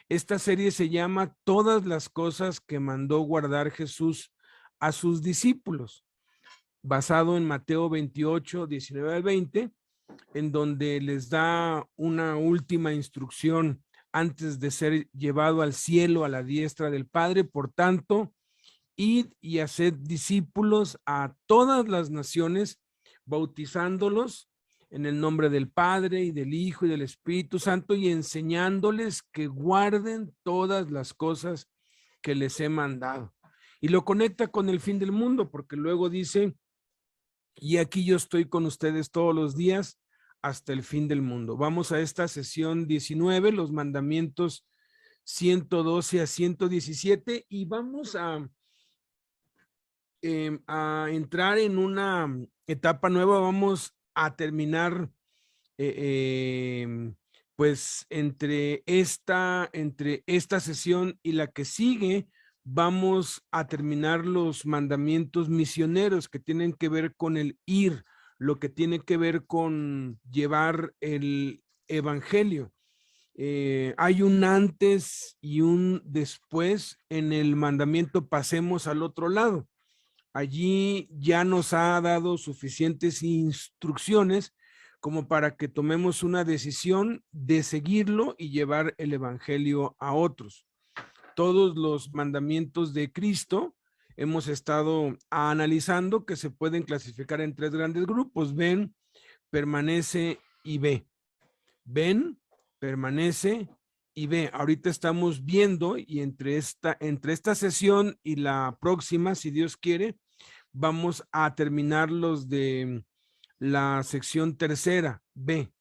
Esta serie se llama Todas las cosas que mandó guardar Jesús a sus discípulos, basado en Mateo 28, 19 al 20, en donde les da una última instrucción antes de ser llevado al cielo a la diestra del Padre. Por tanto, id y haced discípulos a todas las naciones, bautizándolos en el nombre del Padre y del Hijo y del Espíritu Santo, y enseñándoles que guarden todas las cosas que les he mandado. Y lo conecta con el fin del mundo, porque luego dice, y aquí yo estoy con ustedes todos los días hasta el fin del mundo. Vamos a esta sesión 19, los mandamientos 112 a 117, y vamos a entrar en una etapa nueva. Vamos a terminar pues entre esta sesión y la que sigue, vamos a terminar los mandamientos misioneros que tienen que ver con el ir, lo que tiene que ver con llevar el evangelio. Hay un antes y un después en el mandamiento pasemos al otro lado. Allí ya nos ha dado suficientes instrucciones como para que tomemos una decisión de seguirlo y llevar el evangelio a otros. Todos los mandamientos de Cristo hemos estado analizando que se pueden clasificar en tres grandes grupos: ven, permanece y ve. Ven, permanece y ve. Ahorita estamos viendo, y entre esta sesión y la próxima, si Dios quiere, vamos a terminar los de la sección tercera, ve.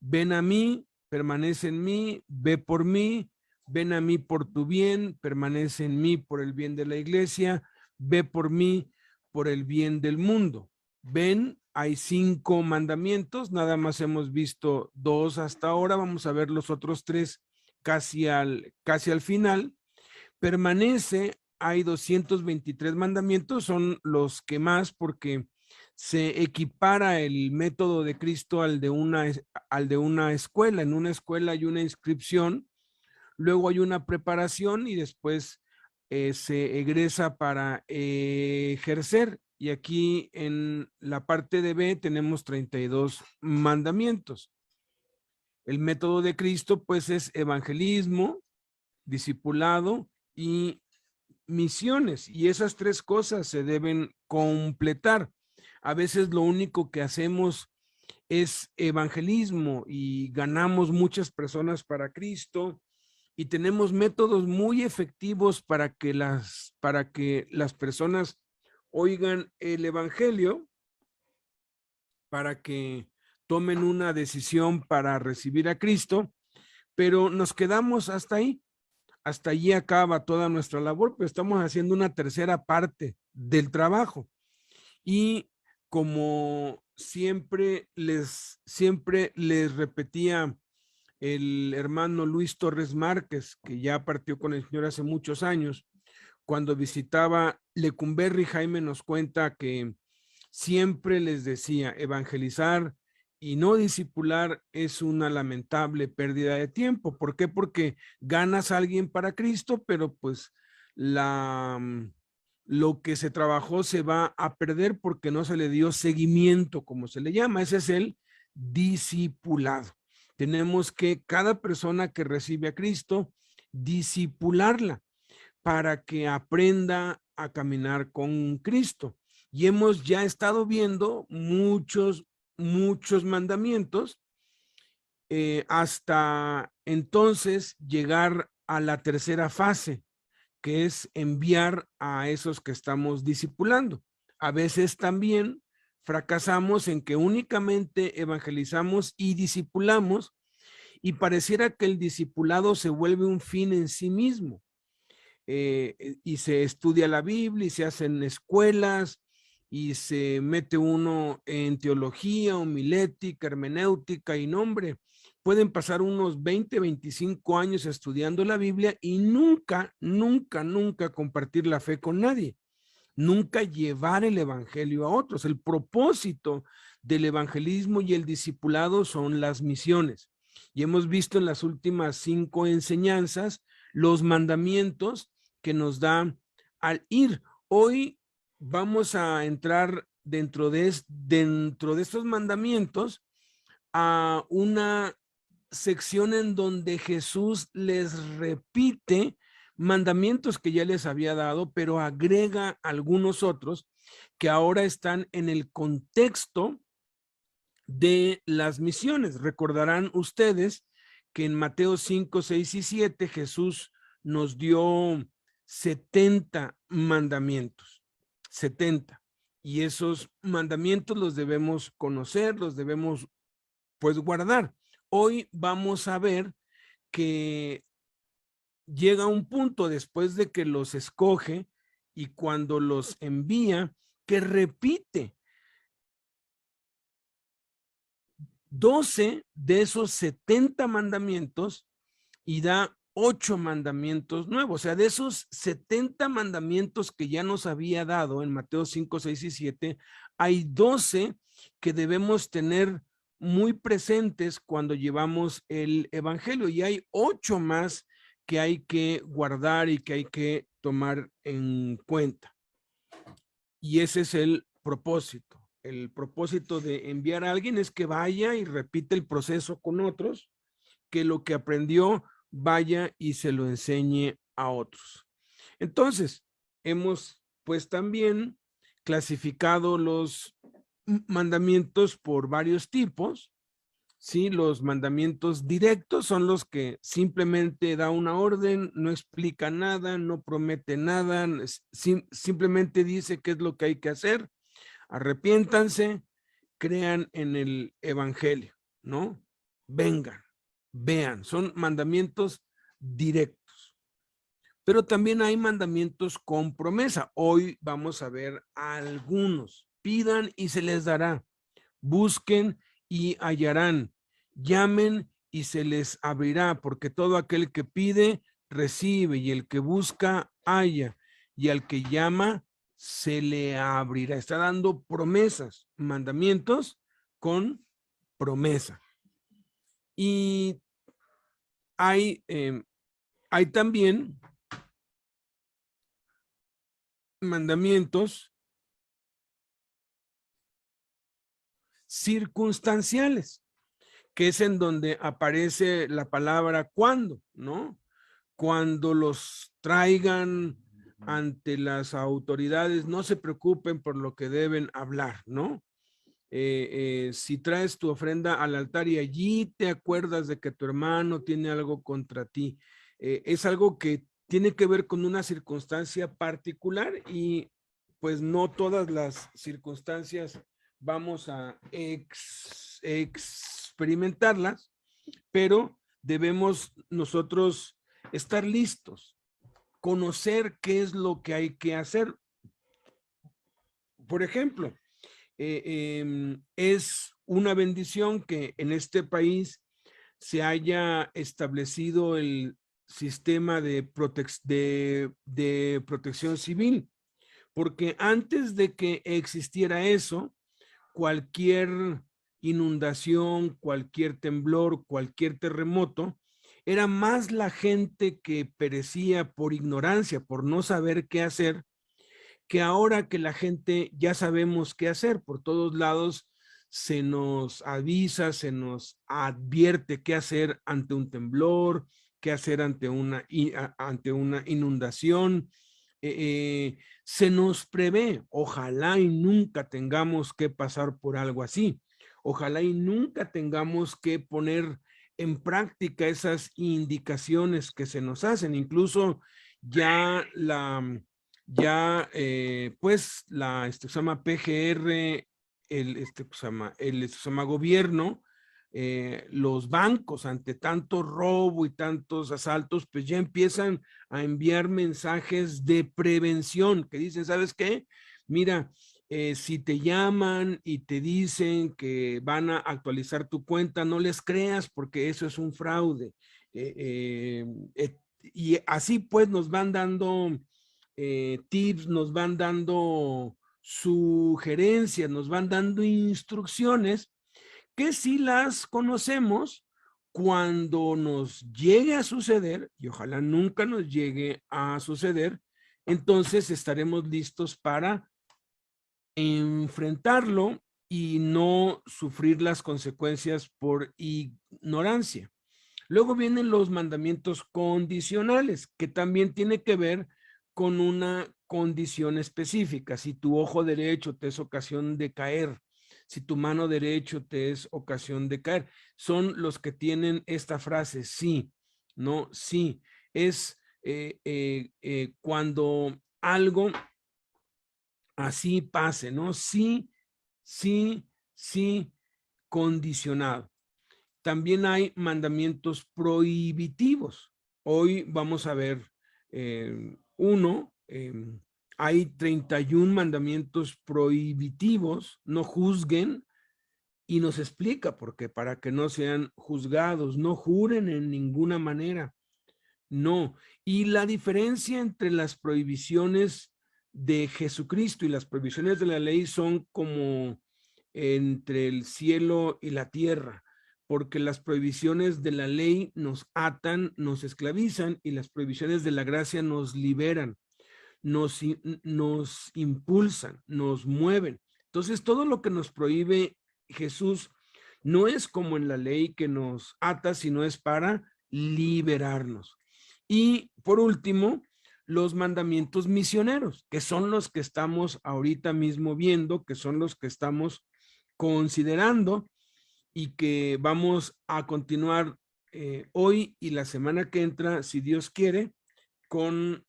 Ven a mí, permanece en mí, ve por mí, ven a mí por tu bien, permanece en mí por el bien de la iglesia, ve por mí por el bien del mundo. Ven, hay 5 mandamientos, nada más hemos visto 2 hasta ahora, vamos a ver los otros 3 casi al final. Permanece, hay 223 mandamientos, son los que más, porque se equipara el método de Cristo al de una escuela. En una escuela hay una inscripción, luego hay una preparación y después se egresa para ejercer. Y aquí en la parte de B tenemos 32 mandamientos. El método de Cristo pues es evangelismo, discipulado y misiones, y esas 3 cosas se deben completar. A veces lo único que hacemos es evangelismo y ganamos muchas personas para Cristo, y tenemos métodos muy efectivos para que las personas oigan el evangelio, para que tomen una decisión para recibir a Cristo, pero nos quedamos hasta ahí. Hasta allí acaba toda nuestra labor, pero estamos haciendo una tercera parte del trabajo. Y como siempre les repetía el hermano Luis Torres Márquez, que ya partió con el Señor hace muchos años, cuando visitaba Lecumberri, Jaime nos cuenta que siempre les decía, evangelizar y no discipular es una lamentable pérdida de tiempo. ¿Por qué? Porque ganas a alguien para Cristo, pero pues lo que se trabajó se va a perder porque no se le dio seguimiento, como se le llama. Ese es el discipulado. Tenemos que cada persona que recibe a Cristo, discipularla para que aprenda a caminar con Cristo. Y hemos ya estado viendo muchos mandamientos hasta entonces llegar a la tercera fase, que es enviar a esos que estamos discipulando. A veces también fracasamos en que únicamente evangelizamos y discipulamos, y pareciera que el discipulado se vuelve un fin en sí mismo. Y se estudia la Biblia y se hacen escuelas y se mete uno en teología, homilética, hermenéutica, y nombre, pueden pasar unos 20, 25 años estudiando la Biblia y nunca compartir la fe con nadie, nunca llevar el evangelio a otros. El propósito del evangelismo y el discipulado son las misiones. Y hemos visto en las últimas 5 enseñanzas los mandamientos que nos da al ir. Hoy vamos a entrar dentro de estos mandamientos a una sección en donde Jesús les repite mandamientos que ya les había dado, pero agrega algunos otros que ahora están en el contexto de las misiones. Recordarán ustedes que en Mateo 5, 6 y 7 Jesús nos dio 70 mandamientos, 70. Y esos mandamientos los debemos conocer, los debemos pues guardar. Hoy vamos a ver que llega un punto después de que los escoge y cuando los envía, que repite 12 de esos 70 mandamientos y da 8 mandamientos nuevos. O sea, de esos 70 mandamientos que ya nos había dado en Mateo 5, 6 y 7, hay 12 que debemos tener muy presentes cuando llevamos el evangelio y hay 8 más que hay que guardar y que hay que tomar en cuenta. Y ese es el propósito. El propósito de enviar a alguien es que vaya y repite el proceso con otros, que lo que aprendió vaya y se lo enseñe a otros. Entonces, hemos pues también clasificado los mandamientos por varios tipos. Sí, los mandamientos directos son los que simplemente da una orden, no explica nada, no promete nada, simplemente dice qué es lo que hay que hacer. Arrepiéntanse, crean en el evangelio, ¿no? Vengan, vean, son mandamientos directos. Pero también hay mandamientos con promesa. Hoy vamos a ver algunos. Pidan y se les dará. Busquen y hallarán. Llamen y se les abrirá, porque todo aquel que pide, recibe, y el que busca, halla, y al que llama, se le abrirá. Está dando promesas, mandamientos con promesa. Y hay también mandamientos circunstanciales, que es en donde aparece la palabra cuando, ¿no? Cuando los traigan ante las autoridades, no se preocupen por lo que deben hablar, ¿no? Si traes tu ofrenda al altar y allí te acuerdas de que tu hermano tiene algo contra ti, es algo que tiene que ver con una circunstancia particular y pues no todas las circunstancias vamos a experimentarlas, pero debemos nosotros estar listos, conocer qué es lo que hay que hacer. Por ejemplo, es una bendición que en este país se haya establecido el sistema de protección civil, porque antes de que existiera eso, cualquier inundación, cualquier temblor, cualquier terremoto, era más la gente que perecía por ignorancia, por no saber qué hacer, que ahora que la gente ya sabemos qué hacer. Por todos lados se nos avisa, se nos advierte qué hacer ante un temblor, qué hacer ante una inundación. Se nos prevé, ojalá y nunca tengamos que pasar por algo así. Ojalá y nunca tengamos que poner en práctica esas indicaciones que se nos hacen. Incluso ya pues se llama PGR, se llama gobierno, los bancos ante tanto robo y tantos asaltos, pues ya empiezan a enviar mensajes de prevención que dicen, ¿sabes qué? Mira, si te llaman y te dicen que van a actualizar tu cuenta, no les creas porque eso es un fraude. Y así pues nos van dando tips, nos van dando sugerencias, nos van dando instrucciones que si las conocemos, cuando nos llegue a suceder, y ojalá nunca nos llegue a suceder, entonces estaremos listos para enfrentarlo y no sufrir las consecuencias por ignorancia. Luego vienen los mandamientos condicionales, que también tiene que ver con una condición específica. Si tu ojo derecho te es ocasión de caer, si tu mano derecho te es ocasión de caer, son los que tienen esta frase, sí, no, sí. Es cuando algo así pase, ¿no? Sí, sí, sí, condicionado. También hay mandamientos prohibitivos. Hoy vamos a ver uno. Hay 31 mandamientos prohibitivos. No juzguen, y nos explica por qué, para que no sean juzgados. No juren en ninguna manera. No. Y la diferencia entre las prohibiciones de Jesucristo y las prohibiciones de la ley son como entre el cielo y la tierra, porque las prohibiciones de la ley nos atan, nos esclavizan, y las prohibiciones de la gracia nos liberan, nos impulsan, nos mueven. Entonces, todo lo que nos prohíbe Jesús no es como en la ley que nos ata, sino es para liberarnos. Y por último, los mandamientos misioneros, que son los que estamos ahorita mismo viendo, que son los que estamos considerando y que vamos a continuar hoy y la semana que entra, si Dios quiere, con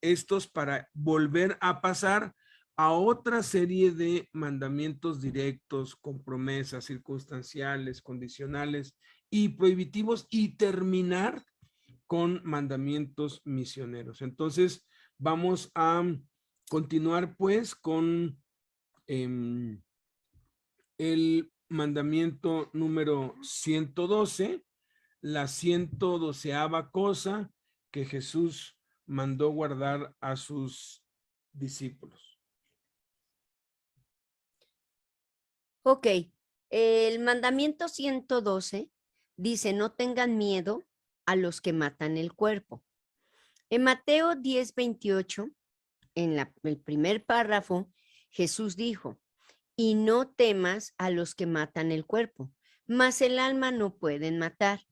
estos para volver a pasar a otra serie de mandamientos directos, con promesas circunstanciales, condicionales y prohibitivos, y terminar con mandamientos misioneros. Entonces, vamos a continuar pues con el mandamiento número 112, la 112ª cosa que Jesús mandó guardar a sus discípulos. Ok, el mandamiento 112 dice, no tengan miedo a los que matan el cuerpo. En Mateo 10:28, en el primer párrafo, Jesús dijo, y no temas a los que matan el cuerpo, mas el alma no pueden matar.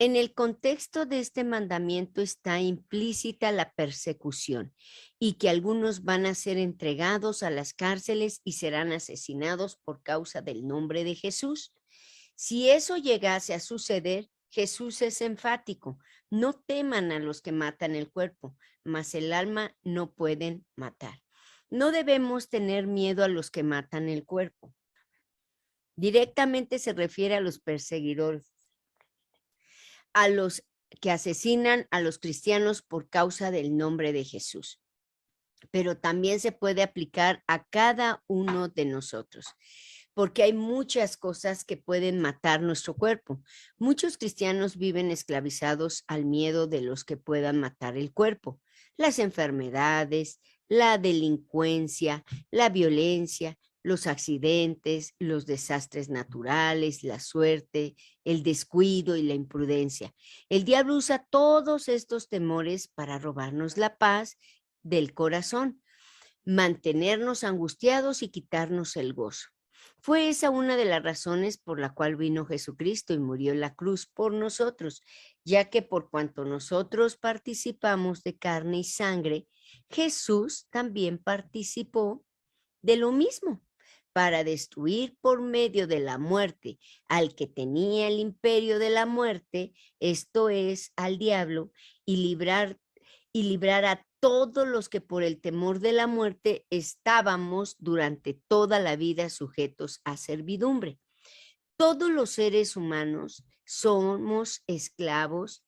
En el contexto de este mandamiento está implícita la persecución y que algunos van a ser entregados a las cárceles y serán asesinados por causa del nombre de Jesús. Si eso llegase a suceder, Jesús es enfático. No teman a los que matan el cuerpo, mas el alma no pueden matar. No debemos tener miedo a los que matan el cuerpo. Directamente se refiere a los perseguidores, a los que asesinan a los cristianos por causa del nombre de Jesús. Pero también se puede aplicar a cada uno de nosotros, porque hay muchas cosas que pueden matar nuestro cuerpo. Muchos cristianos viven esclavizados al miedo de los que puedan matar el cuerpo. Las enfermedades, la delincuencia, la violencia, los accidentes, los desastres naturales, la suerte, el descuido y la imprudencia. El diablo usa todos estos temores para robarnos la paz del corazón, mantenernos angustiados y quitarnos el gozo. Fue esa una de las razones por la cual vino Jesucristo y murió en la cruz por nosotros, ya que por cuanto nosotros participamos de carne y sangre, Jesús también participó de lo mismo, para destruir por medio de la muerte al que tenía el imperio de la muerte, esto es, al diablo, y librar a todos los que por el temor de la muerte estábamos durante toda la vida sujetos a servidumbre. Todos los seres humanos son esclavos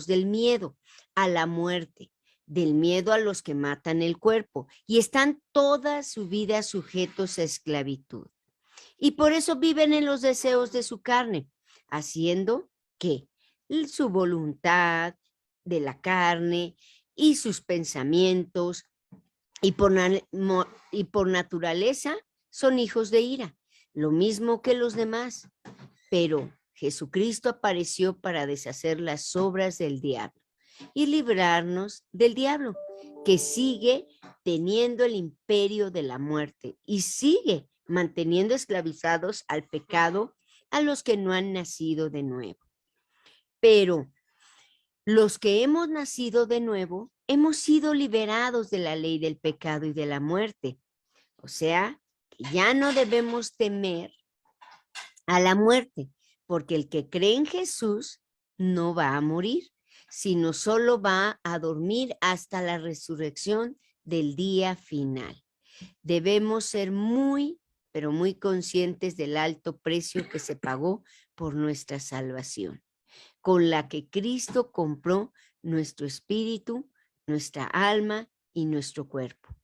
del miedo a la muerte, del miedo a los que matan el cuerpo, y están toda su vida sujetos a esclavitud. Y por eso viven en los deseos de su carne, haciendo que su voluntad de la carne y sus pensamientos, y por naturaleza son hijos de ira, lo mismo que los demás. Pero Jesucristo apareció para deshacer las obras del diablo y librarnos del diablo, que sigue teniendo el imperio de la muerte y sigue manteniendo esclavizados al pecado a los que no han nacido de nuevo. Pero los que hemos nacido de nuevo, hemos sido liberados de la ley del pecado y de la muerte. O sea, que ya no debemos temer a la muerte, porque el que cree en Jesús no va a morir, sino solo va a dormir hasta la resurrección del día final. Debemos ser muy, pero muy conscientes del alto precio que se pagó por nuestra salvación, con la que Cristo compró nuestro espíritu, nuestra alma y nuestro cuerpo.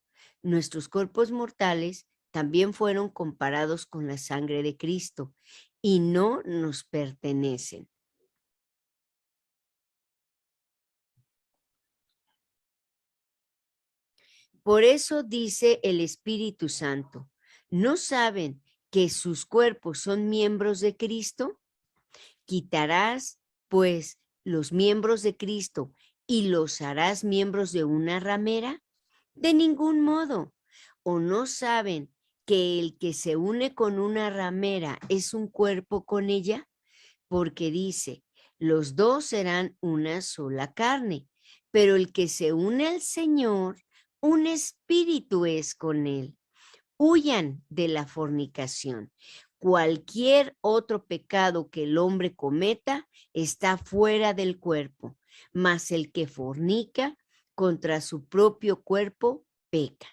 Nuestros cuerpos mortales también fueron comparados con la sangre de Cristo y no nos pertenecen. Por eso dice el Espíritu Santo, ¿no saben que sus cuerpos son miembros de Cristo? ¿Quitarás, pues, los miembros de Cristo y los harás miembros de una ramera? De ningún modo. ¿O no saben que el que se une con una ramera es un cuerpo con ella? Porque dice, los dos serán una sola carne, pero el que se une al Señor, un espíritu es con él. Huyan de la fornicación. Cualquier otro pecado que el hombre cometa está fuera del cuerpo, mas el que fornica contra su propio cuerpo peca.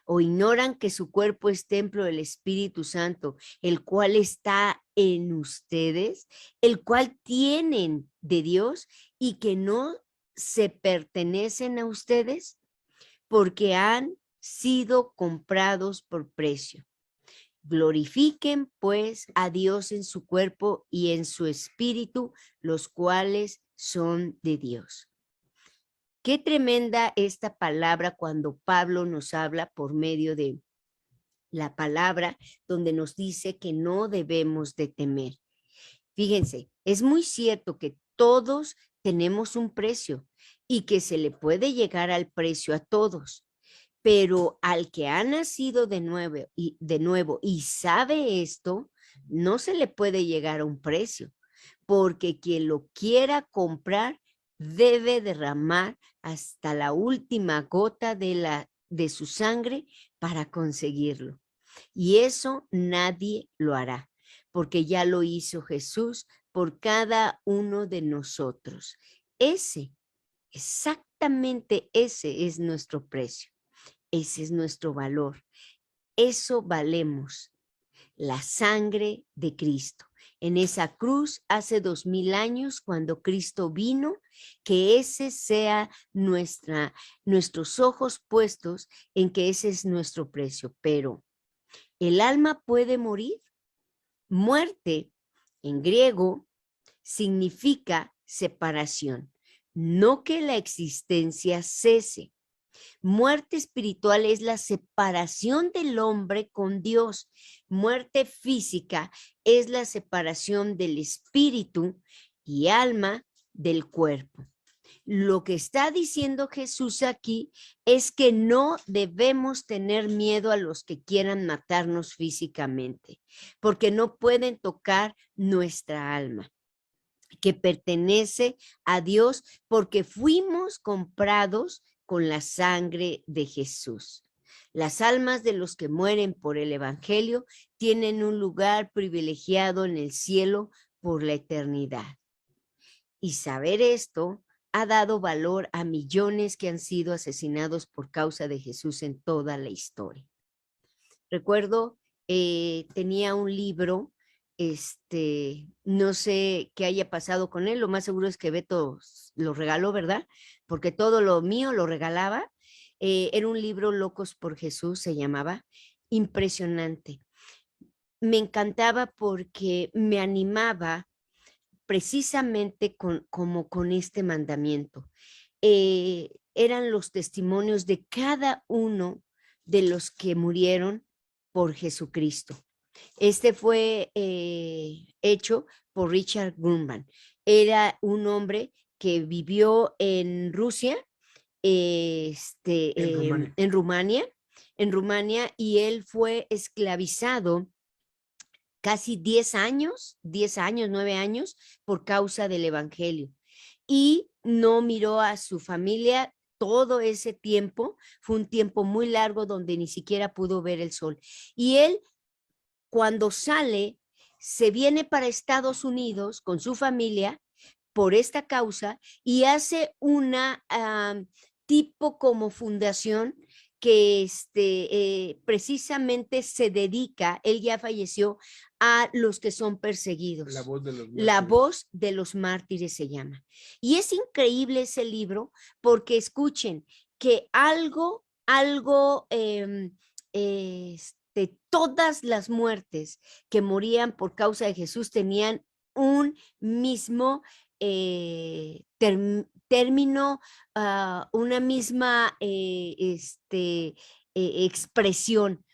¿O ignoran que su cuerpo es templo del Espíritu Santo, el cual está en ustedes, el cual tienen de Dios y que no se pertenecen a ustedes? Porque han sido comprados por precio. Glorifiquen pues a Dios en su cuerpo y en su espíritu, los cuales son de Dios. Qué tremenda esta palabra cuando Pablo nos habla por medio de la palabra, donde nos dice que no debemos de temer. Fíjense, es muy cierto que todos tenemos un precio y que se le puede llegar al precio a todos, pero al que ha nacido de nuevo y sabe esto, no se le puede llegar a un precio, porque quien lo quiera comprar debe derramar hasta la última gota de su sangre para conseguirlo. Y eso nadie lo hará, porque ya lo hizo Jesús por cada uno de nosotros. Exactamente ese es nuestro precio. Ese es nuestro valor. Eso valemos, la sangre de Cristo. En esa cruz hace 2000 años cuando Cristo vino, que ese sea nuestros ojos puestos en que ese es nuestro precio. Pero ¿el alma puede morir? Muerte, en griego, significa separación, no que la existencia cese. Muerte espiritual es la separación del hombre con Dios. Muerte física es la separación del espíritu y alma del cuerpo. Lo que está diciendo Jesús aquí es que no debemos tener miedo a los que quieran matarnos físicamente, porque no pueden tocar nuestra alma, que pertenece a Dios, porque fuimos comprados con la sangre de Jesús. Las almas de los que mueren por el evangelio tienen un lugar privilegiado en el cielo por la eternidad. Y saber esto ha dado valor a millones que han sido asesinados por causa de Jesús en toda la historia. Recuerdo, tenía un libro, no sé qué haya pasado con él, lo más seguro es que Beto lo regaló, ¿verdad? Porque todo lo mío lo regalaba. Era un libro Locos por Jesús, se llamaba. Impresionante. Me encantaba porque me animaba precisamente como con este mandamiento. Eran los testimonios de cada uno de los que murieron por Jesucristo. Este fue hecho por Richard Grumman. Era un hombre que vivió en Rusia, Rumania. en Rumania, y él fue esclavizado casi 10 años, 9 años, por causa del evangelio. Y no miró a su familia todo ese tiempo. Fue un tiempo muy largo donde ni siquiera pudo ver el sol. Y él, cuando sale, se viene para Estados Unidos con su familia por esta causa y hace una tipo como fundación que precisamente se dedica, él ya falleció, a los que son perseguidos. La voz de los La mártires. voz de los mártires se llama. Y es increíble ese libro porque escuchen que todas las muertes que morían por causa de Jesús tenían un mismo término, una misma expresión,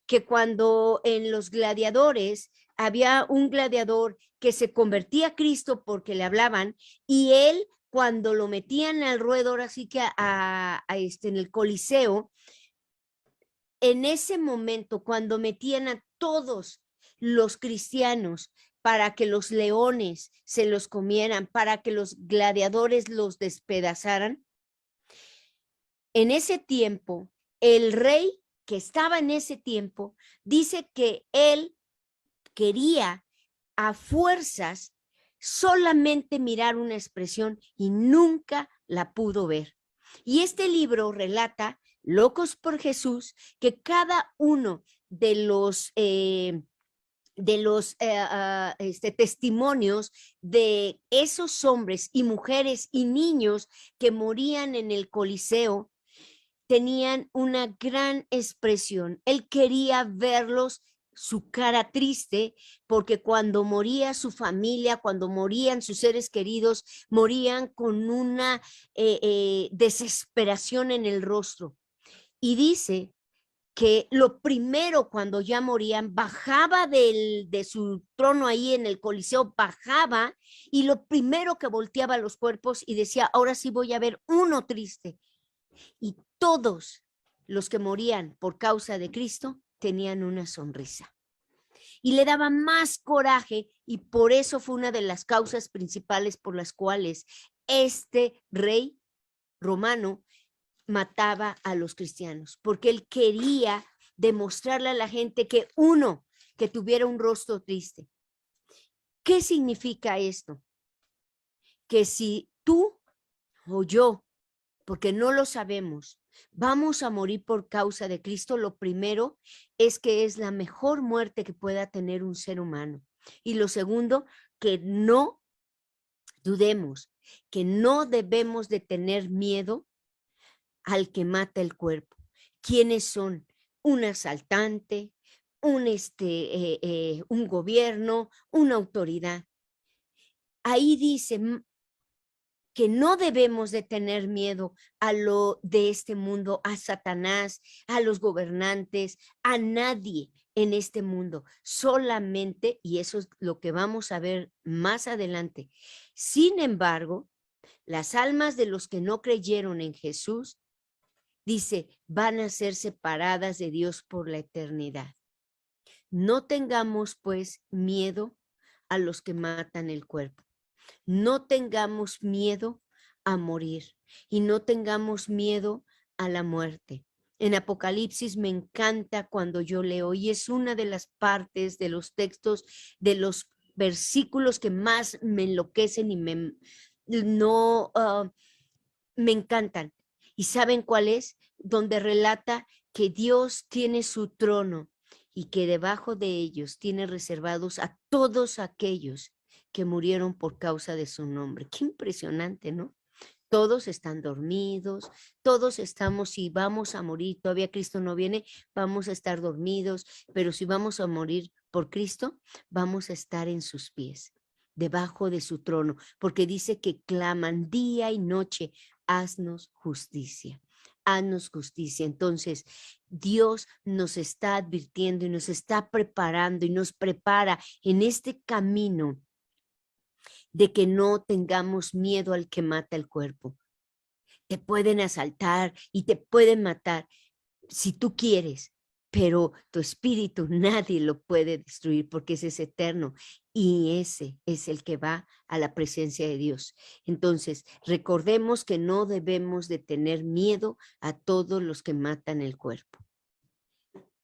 que cuando en los gladiadores había un gladiador que se convertía a Cristo porque le hablaban, y él, cuando lo metían al ruedo, ahora sí que en el Coliseo, en ese momento, cuando metían a todos los cristianos para que los leones se los comieran, para que los gladiadores los despedazaran, en ese tiempo, el rey que estaba en ese tiempo dice que él quería a fuerzas solamente mirar una expresión y nunca la pudo ver. Y este libro relata, Locos por Jesús, que cada uno de los testimonios de esos hombres y mujeres y niños que morían en el Coliseo tenían una gran expresión. Él quería verlos, su cara triste, porque cuando moría su familia, cuando morían sus seres queridos, morían con una desesperación en el rostro. Y dice que lo primero, cuando ya morían, bajaba de su trono ahí en el Coliseo, bajaba, y lo primero que volteaba los cuerpos y decía, ahora sí voy a ver uno triste. Y todos los que morían por causa de Cristo tenían una sonrisa. Y le daba más coraje, y por eso fue una de las causas principales por las cuales este rey romano mataba a los cristianos, porque él quería demostrarle a la gente que uno que tuviera un rostro triste. ¿Qué significa esto? Que si tú o yo, porque no lo sabemos, vamos a morir por causa de Cristo, lo primero es que es la mejor muerte que pueda tener un ser humano. Y lo segundo, que no dudemos, que no debemos de tener miedo al que mata el cuerpo. ¿Quiénes son? Un asaltante, un gobierno, una autoridad. Ahí dice que no debemos de tener miedo a lo de este mundo, a Satanás, a los gobernantes, a nadie en este mundo, solamente, y eso es lo que vamos a ver más adelante. Sin embargo, las almas de los que no creyeron en Jesús, dice, van a ser separadas de Dios por la eternidad. No tengamos pues miedo a los que matan el cuerpo. No tengamos miedo a morir y no tengamos miedo a la muerte. En Apocalipsis me encanta cuando yo leo, y es una de las partes de los textos, de los versículos que más me enloquecen y me encantan. ¿Y saben cuál es? Donde relata que Dios tiene su trono y que debajo de ellos tiene reservados a todos aquellos que murieron por causa de su nombre. Qué impresionante, ¿no? Todos están dormidos, todos estamos, si vamos a morir, todavía Cristo no viene, vamos a estar dormidos, pero si vamos a morir por Cristo, vamos a estar en sus pies, debajo de su trono, porque dice que claman día y noche, haznos justicia. Haznos justicia. Entonces, Dios nos está advirtiendo y nos está preparando y nos prepara en este camino de que no tengamos miedo al que mata el cuerpo. Te pueden asaltar y te pueden matar si tú quieres, pero tu espíritu nadie lo puede destruir porque ese es eterno y ese es el que va a la presencia de Dios. Entonces, recordemos que no debemos de tener miedo a todos los que matan el cuerpo.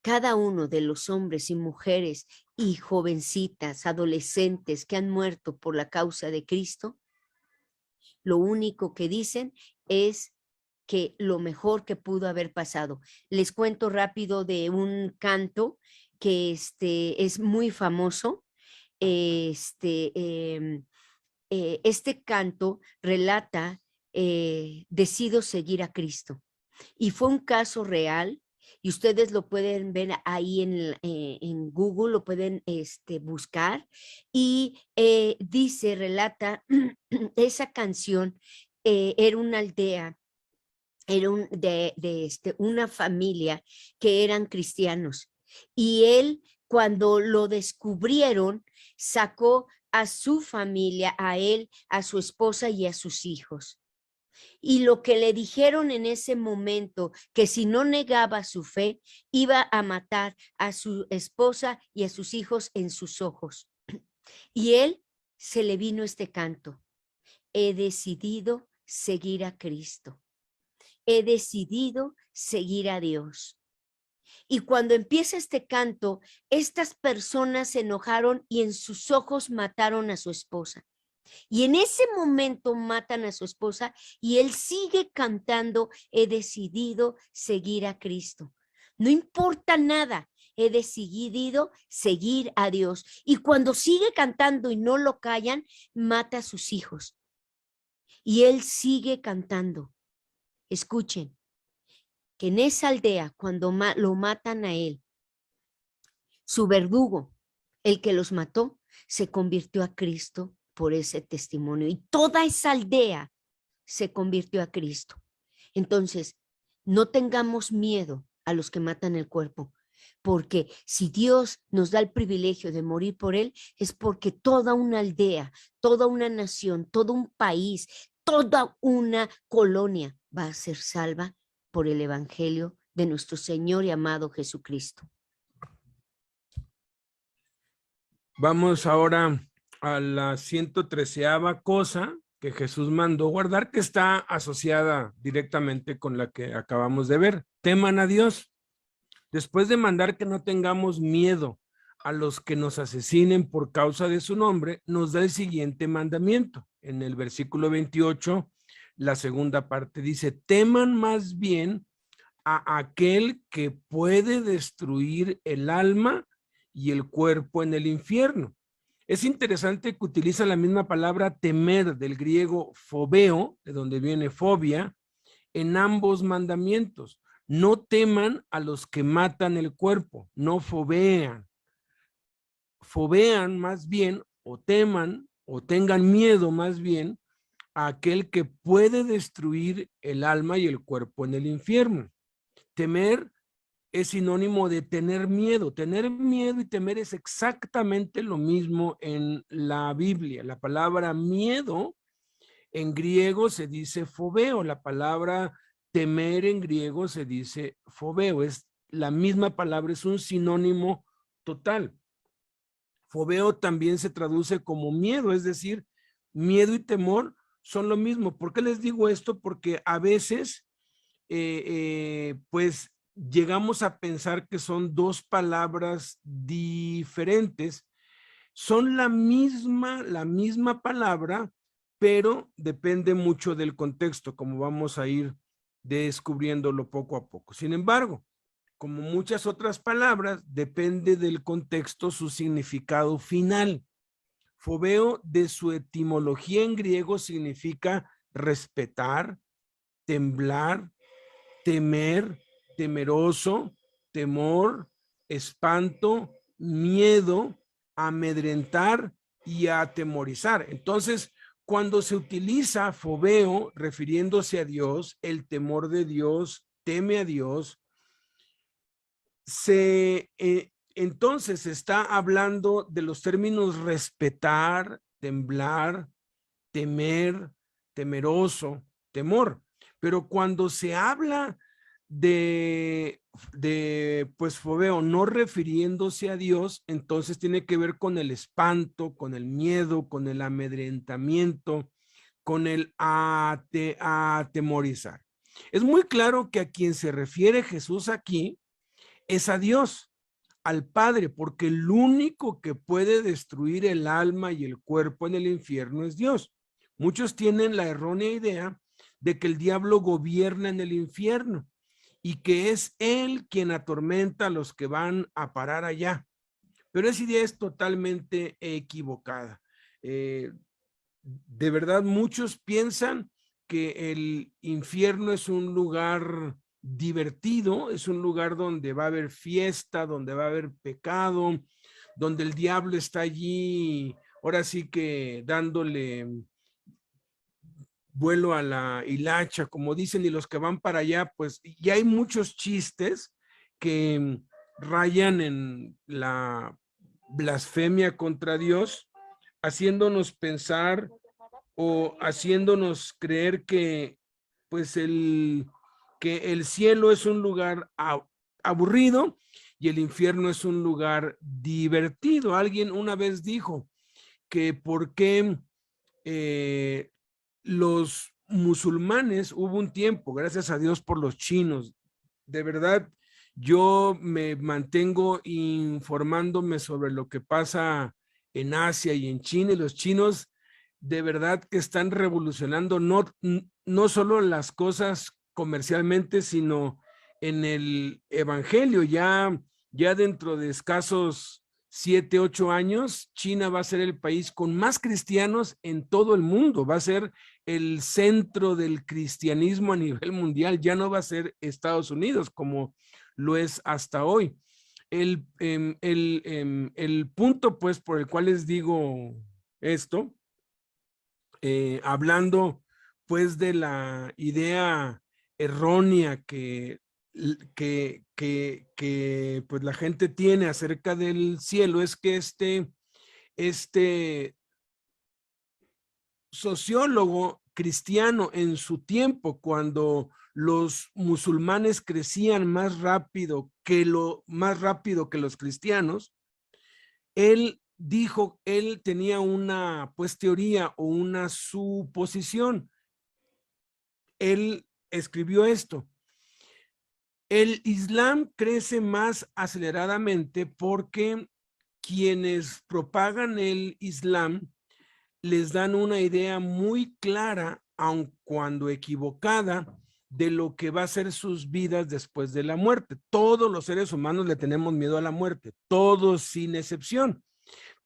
Cada uno de los hombres y mujeres y jovencitas, adolescentes que han muerto por la causa de Cristo, lo único que dicen es que lo mejor que pudo haber pasado. Les cuento rápido de un canto que es muy famoso. Este canto relata, decido seguir a Cristo. Y fue un caso real, y ustedes lo pueden ver ahí en Google, lo pueden buscar, y relata, esa canción era una aldea, era una familia que eran cristianos, y él, cuando lo descubrieron, sacó a su familia, a él, a su esposa y a sus hijos. Y lo que le dijeron en ese momento, que si no negaba su fe, iba a matar a su esposa y a sus hijos en sus ojos. Y él se le vino este canto: he decidido seguir a Cristo. He decidido seguir a Dios. Y cuando empieza este canto, estas personas se enojaron y en sus ojos mataron a su esposa. Y en ese momento matan a su esposa y él sigue cantando: he decidido seguir a Cristo. No importa nada, he decidido seguir a Dios. Y cuando sigue cantando y no lo callan, mata a sus hijos. Y él sigue cantando. Escuchen, que en esa aldea, cuando lo matan a él, su verdugo, el que los mató, se convirtió a Cristo por ese testimonio, y toda esa aldea se convirtió a Cristo. Entonces, no tengamos miedo a los que matan el cuerpo, porque si Dios nos da el privilegio de morir por él, es porque toda una aldea, toda una nación, todo un país, toda una colonia va a ser salva por el evangelio de nuestro Señor y amado Jesucristo. Vamos ahora a la 113ª cosa que Jesús mandó guardar, que está asociada directamente con la que acabamos de ver. Teman a Dios. Después de mandar que no tengamos miedo a los que nos asesinen por causa de su nombre, nos da el siguiente mandamiento. En el versículo 28, la segunda parte dice: teman más bien a aquel que puede destruir el alma y el cuerpo en el infierno. Es interesante que utiliza la misma palabra temer, del griego fobeo, de donde viene fobia, en ambos mandamientos. No teman a los que matan el cuerpo, no fobean. Fobean más bien, o teman, o tengan miedo más bien, a aquel que puede destruir el alma y el cuerpo en el infierno. Temer es sinónimo de tener miedo. Tener miedo y temer es exactamente lo mismo en la Biblia. La palabra miedo en griego se dice fobeo. La palabra temer en griego se dice fobeo. Es la misma palabra, es un sinónimo total. Fobeo también se traduce como miedo, es decir, miedo y temor son lo mismo. ¿Por qué les digo esto? Porque a veces, pues, llegamos a pensar que son dos palabras diferentes. Son la misma palabra, pero depende mucho del contexto, como vamos a ir descubriéndolo poco a poco. Sin embargo, como muchas otras palabras, depende del contexto su significado final. Fobeo, de su etimología en griego, significa respetar, temblar, temer, temeroso, temor, espanto, miedo, amedrentar y atemorizar. Entonces, cuando se utiliza fobeo refiriéndose a Dios, el temor de Dios, teme a Dios, entonces está hablando de los términos respetar, temblar, temer, temeroso, temor. Pero cuando se habla pues fobeo, no refiriéndose a Dios, entonces tiene que ver con el espanto, con el miedo, con el amedrentamiento, con el atemorizar. Es muy claro que a quien se refiere Jesús aquí es a Dios, al Padre, porque el único que puede destruir el alma y el cuerpo en el infierno es Dios. Muchos tienen la errónea idea de que el diablo gobierna en el infierno y que es él quien atormenta a los que van a parar allá. Pero esa idea es totalmente equivocada. De verdad, muchos piensan que el infierno es un lugar divertido, es un lugar donde va a haber fiesta, donde va a haber pecado, donde el diablo está allí, ahora sí que dándole vuelo a la hilacha, como dicen, y los que van para allá, pues ya hay muchos chistes que rayan en la blasfemia contra Dios, haciéndonos pensar o haciéndonos creer que pues que el cielo es un lugar aburrido y el infierno es un lugar divertido. Alguien una vez dijo que por qué los musulmanes, hubo un tiempo, gracias a Dios por los chinos, de verdad, yo me mantengo informándome sobre lo que pasa en Asia y en China, y los chinos de verdad que están revolucionando no solo las cosas comercialmente, sino en el evangelio. Ya dentro de escasos 7, 8 años, China va a ser el país con más cristianos en todo el mundo, va a ser el centro del cristianismo a nivel mundial, ya no va a ser Estados Unidos como lo es hasta hoy. El punto, pues, por el cual les digo esto, hablando, pues, de la idea errónea que pues la gente tiene acerca del cielo, es que este sociólogo cristiano en su tiempo, cuando los musulmanes crecían más rápido que los cristianos, él dijo, él tenía una pues teoría o una suposición. Él escribió esto: el Islam crece más aceleradamente porque quienes propagan el Islam les dan una idea muy clara, aun cuando equivocada, de lo que va a ser sus vidas después de la muerte. Todos los seres humanos le tenemos miedo a la muerte, todos sin excepción.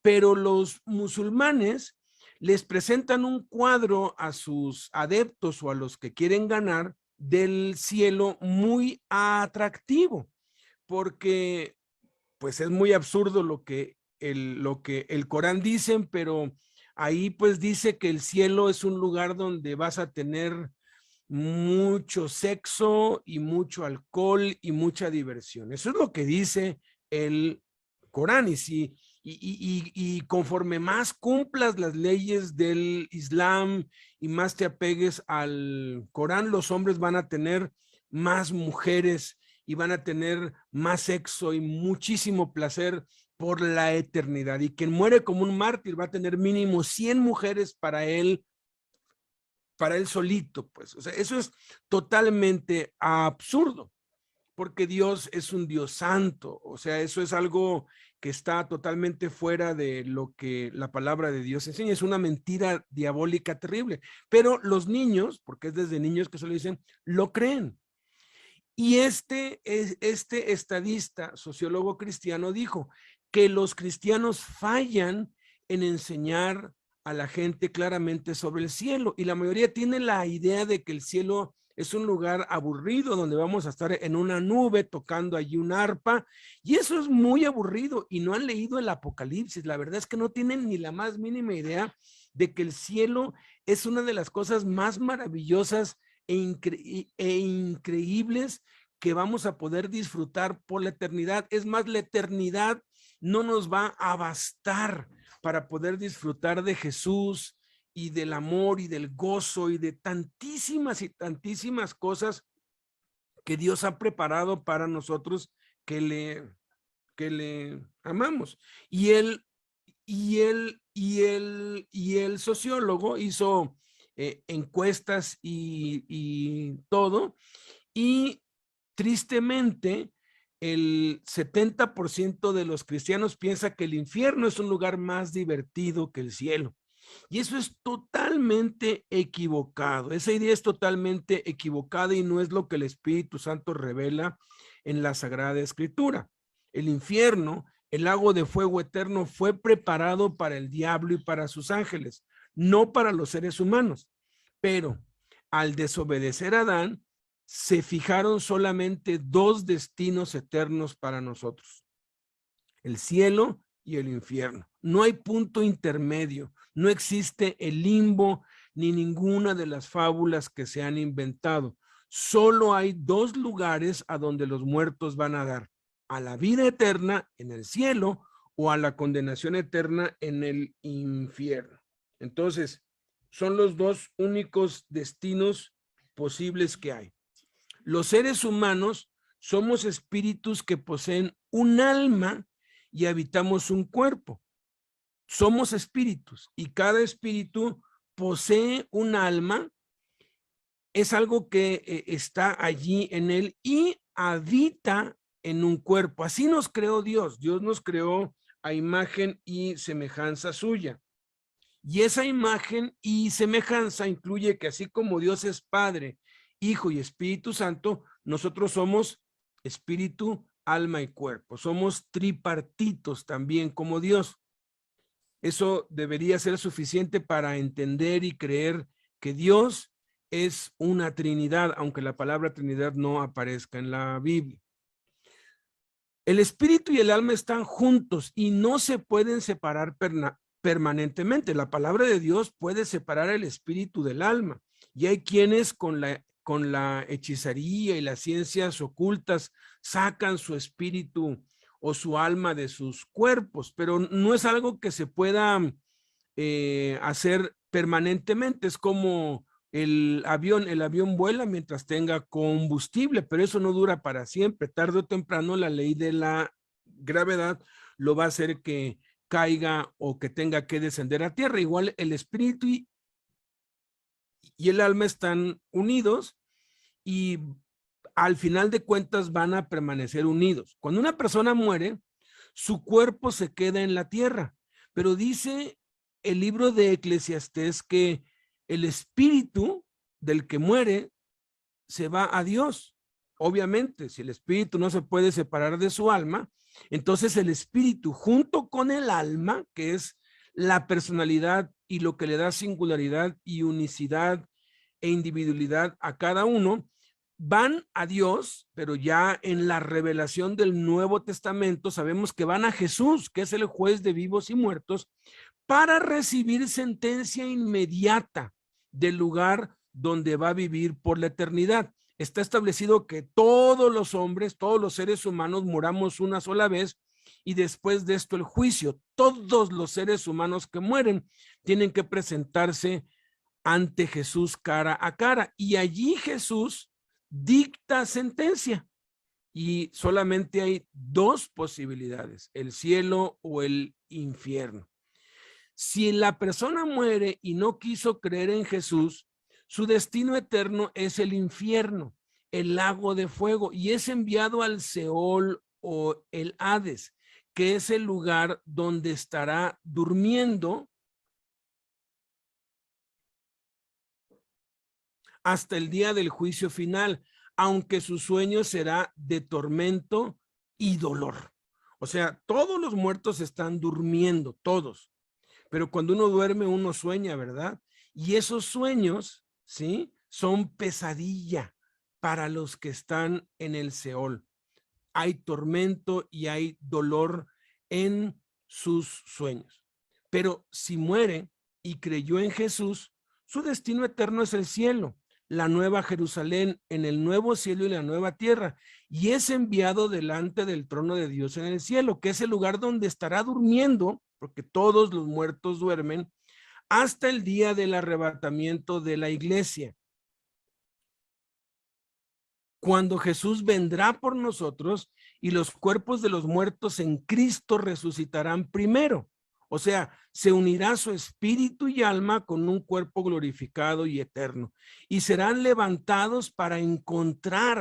Pero los musulmanes les presentan un cuadro a sus adeptos o a los que quieren ganar del cielo muy atractivo, porque pues es muy absurdo lo que el Corán dice, pero ahí pues dice que el cielo es un lugar donde vas a tener mucho sexo y mucho alcohol y mucha diversión. Eso es lo que dice el Corán. Y conforme más cumplas las leyes del Islam y más te apegues al Corán, los hombres van a tener más mujeres y van a tener más sexo y muchísimo placer por la eternidad. Y quien muere como un mártir va a tener mínimo 100 mujeres para él solito, pues. O sea, eso es totalmente absurdo, porque Dios es un Dios santo. O sea, eso es algo que está totalmente fuera de lo que la palabra de Dios enseña. Es una mentira diabólica terrible. Pero los niños, porque es desde niños que se lo dicen, lo creen. Y este estadista, sociólogo cristiano, dijo que los cristianos fallan en enseñar a la gente claramente sobre el cielo, y la mayoría tiene la idea de que el cielo es un lugar aburrido donde vamos a estar en una nube tocando allí un arpa, y eso es muy aburrido, y no han leído el Apocalipsis. La verdad es que no tienen ni la más mínima idea de que el cielo es una de las cosas más maravillosas e increíbles que vamos a poder disfrutar por la eternidad. Es más, la eternidad no nos va a bastar para poder disfrutar de Jesús y del amor y del gozo y de tantísimas y tantísimas cosas que Dios ha preparado para nosotros que le amamos. Y el sociólogo hizo encuestas y todo, y tristemente el 70% de los cristianos piensa que el infierno es un lugar más divertido que el cielo. Y eso es totalmente equivocado. Esa idea es totalmente equivocada y no es lo que el Espíritu Santo revela en la Sagrada Escritura. El infierno, el lago de fuego eterno, fue preparado para el diablo y para sus ángeles, no para los seres humanos. Pero al desobedecer a Adán, se fijaron solamente dos destinos eternos para nosotros: el cielo y el infierno. No hay punto intermedio, no existe el limbo ni ninguna de las fábulas que se han inventado. Solo hay dos lugares a donde los muertos van a dar: a la vida eterna en el cielo o a la condenación eterna en el infierno. Entonces, son los dos únicos destinos posibles que hay. Los seres humanos somos espíritus que poseen un alma y habitamos un cuerpo. Somos espíritus y cada espíritu posee un alma. Es algo que está allí en él y habita en un cuerpo. Así nos creó Dios. Dios nos creó a imagen y semejanza suya. Y esa imagen y semejanza incluye que así como Dios es Padre, Hijo y Espíritu Santo, nosotros somos espíritu, alma y cuerpo. Somos tripartitos también como Dios. Eso debería ser suficiente para entender y creer que Dios es una Trinidad, aunque la palabra Trinidad no aparezca en la Biblia. El espíritu y el alma están juntos y no se pueden separar permanentemente. La palabra de Dios puede separar el espíritu del alma, y hay quienes con la hechicería y las ciencias ocultas sacan su espíritu o su alma de sus cuerpos, pero no es algo que se pueda hacer permanentemente. Es como el avión vuela mientras tenga combustible, pero eso no dura para siempre. Tarde o temprano la ley de la gravedad lo va a hacer que caiga o que tenga que descender a tierra. Igual el espíritu y el alma están unidos y al final de cuentas van a permanecer unidos. Cuando una persona muere, su cuerpo se queda en la tierra, pero dice el libro de Eclesiastés que el espíritu del que muere se va a Dios. Obviamente, si el espíritu no se puede separar de su alma, entonces el espíritu junto con el alma, que es la personalidad y lo que le da singularidad y unicidad e individualidad a cada uno, van a Dios. Pero ya en la revelación del Nuevo Testamento sabemos que van a Jesús, que es el juez de vivos y muertos, para recibir sentencia inmediata del lugar donde va a vivir por la eternidad. Está establecido que todos los hombres, todos los seres humanos moramos una sola vez, y después de esto el juicio. Todos los seres humanos que mueren tienen que presentarse ante Jesús cara a cara, y allí Jesús dicta sentencia. Y solamente hay dos posibilidades: el cielo o el infierno. Si la persona muere y no quiso creer en Jesús, su destino eterno es el infierno, el lago de fuego, y es enviado al Seol o el Hades, que es el lugar donde estará durmiendo hasta el día del juicio final, aunque su sueño será de tormento y dolor. O sea, todos los muertos están durmiendo, todos. Pero cuando uno duerme, uno sueña, ¿verdad? Y esos sueños, ¿sí?, son pesadilla para los que están en el Seol. Hay tormento y hay dolor en sus sueños. Pero si muere y creyó en Jesús, su destino eterno es el cielo, la nueva Jerusalén, en el nuevo cielo y la nueva tierra, y es enviado delante del trono de Dios en el cielo, que es el lugar donde estará durmiendo, porque todos los muertos duermen, hasta el día del arrebatamiento de la iglesia, cuando Jesús vendrá por nosotros y los cuerpos de los muertos en Cristo resucitarán primero. O sea, se unirá su espíritu y alma con un cuerpo glorificado y eterno y serán levantados para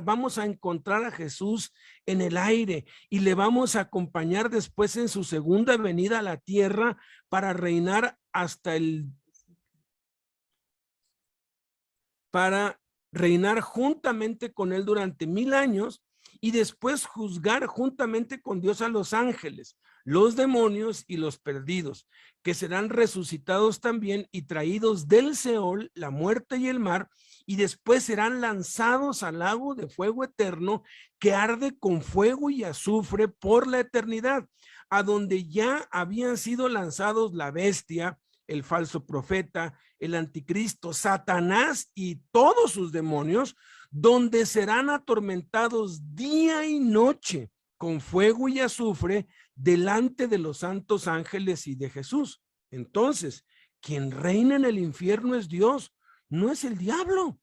vamos a encontrar a Jesús en el aire y le vamos a acompañar después en su segunda venida a la tierra para reinar para reinar juntamente con él durante 1000 años y después juzgar juntamente con Dios a los ángeles, los demonios y los perdidos, que serán resucitados también y traídos del Seol, la muerte y el mar, y después serán lanzados al lago de fuego eterno que arde con fuego y azufre por la eternidad, a donde ya habían sido lanzados la bestia, el falso profeta, el anticristo, Satanás y todos sus demonios, donde serán atormentados día y noche con fuego y azufre delante de los santos ángeles y de Jesús. Entonces, quien reina en el infierno es Dios, no es el diablo.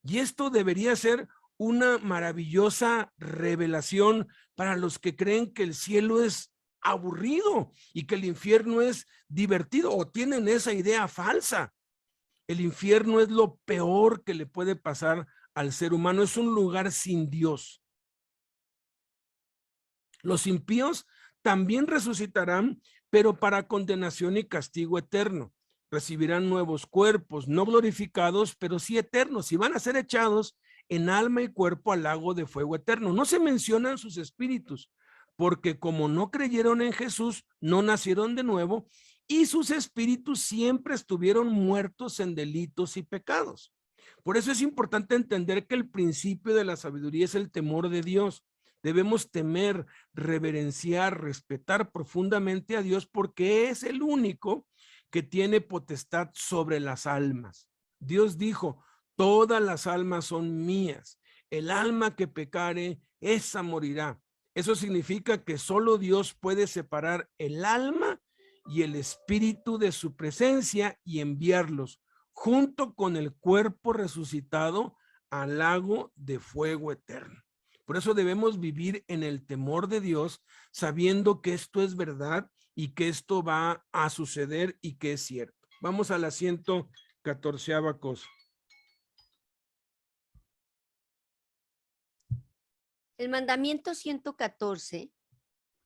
Y esto debería ser una maravillosa revelación para los que creen que el cielo es aburrido y que el infierno es divertido o tienen esa idea falsa. El infierno es lo peor que le puede pasar al ser humano, es un lugar sin Dios. Los impíos también resucitarán, pero para condenación y castigo eterno. Recibirán nuevos cuerpos, no glorificados, pero sí eternos, y van a ser echados en alma y cuerpo al lago de fuego eterno. No se mencionan sus espíritus, porque como no creyeron en Jesús, no nacieron de nuevo, y sus espíritus siempre estuvieron muertos en delitos y pecados. Por eso es importante entender que el principio de la sabiduría es el temor de Dios. Debemos temer, reverenciar, respetar profundamente a Dios porque es el único que tiene potestad sobre las almas. Dios dijo, todas las almas son mías. El alma que pecare, esa morirá. Eso significa que solo Dios puede separar el alma y el espíritu de su presencia y enviarlos junto con el cuerpo resucitado al lago de fuego eterno. Por eso debemos vivir en el temor de Dios, sabiendo que esto es verdad y que esto va a suceder y que es cierto. Vamos a la 114ª cosa. El mandamiento 114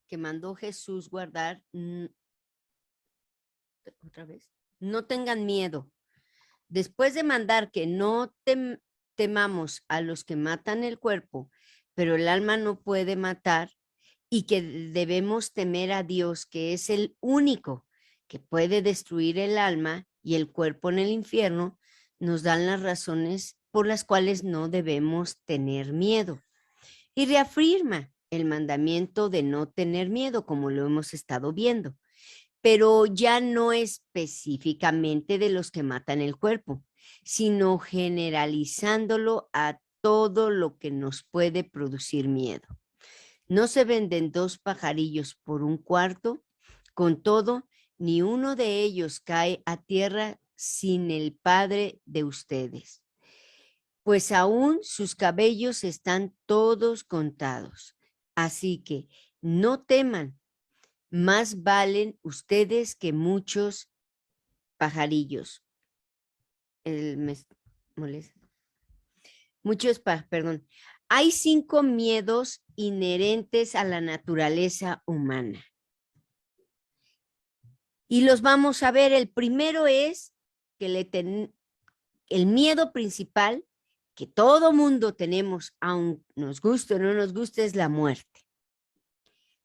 que mandó Jesús guardar, otra vez, no tengan miedo. Después de mandar que no temamos a los que matan el cuerpo, pero el alma no puede matar, y que debemos temer a Dios, que es el único que puede destruir el alma y el cuerpo en el infierno, nos dan las razones por las cuales no debemos tener miedo. Y reafirma el mandamiento de no tener miedo, como lo hemos estado viendo, pero ya no específicamente de los que matan el cuerpo, sino generalizándolo a todo lo que nos puede producir miedo. No se venden 2 pajarillos por un cuarto, con todo, ni uno de ellos cae a tierra sin el Padre de ustedes. Pues aún sus cabellos están todos contados. Así que no teman, más valen ustedes que muchos pajarillos. Perdón. Hay 5 miedos inherentes a la naturaleza humana. Y los vamos a ver. El primero es que el miedo principal que todo mundo tenemos, aun nos guste o no nos guste, es la muerte.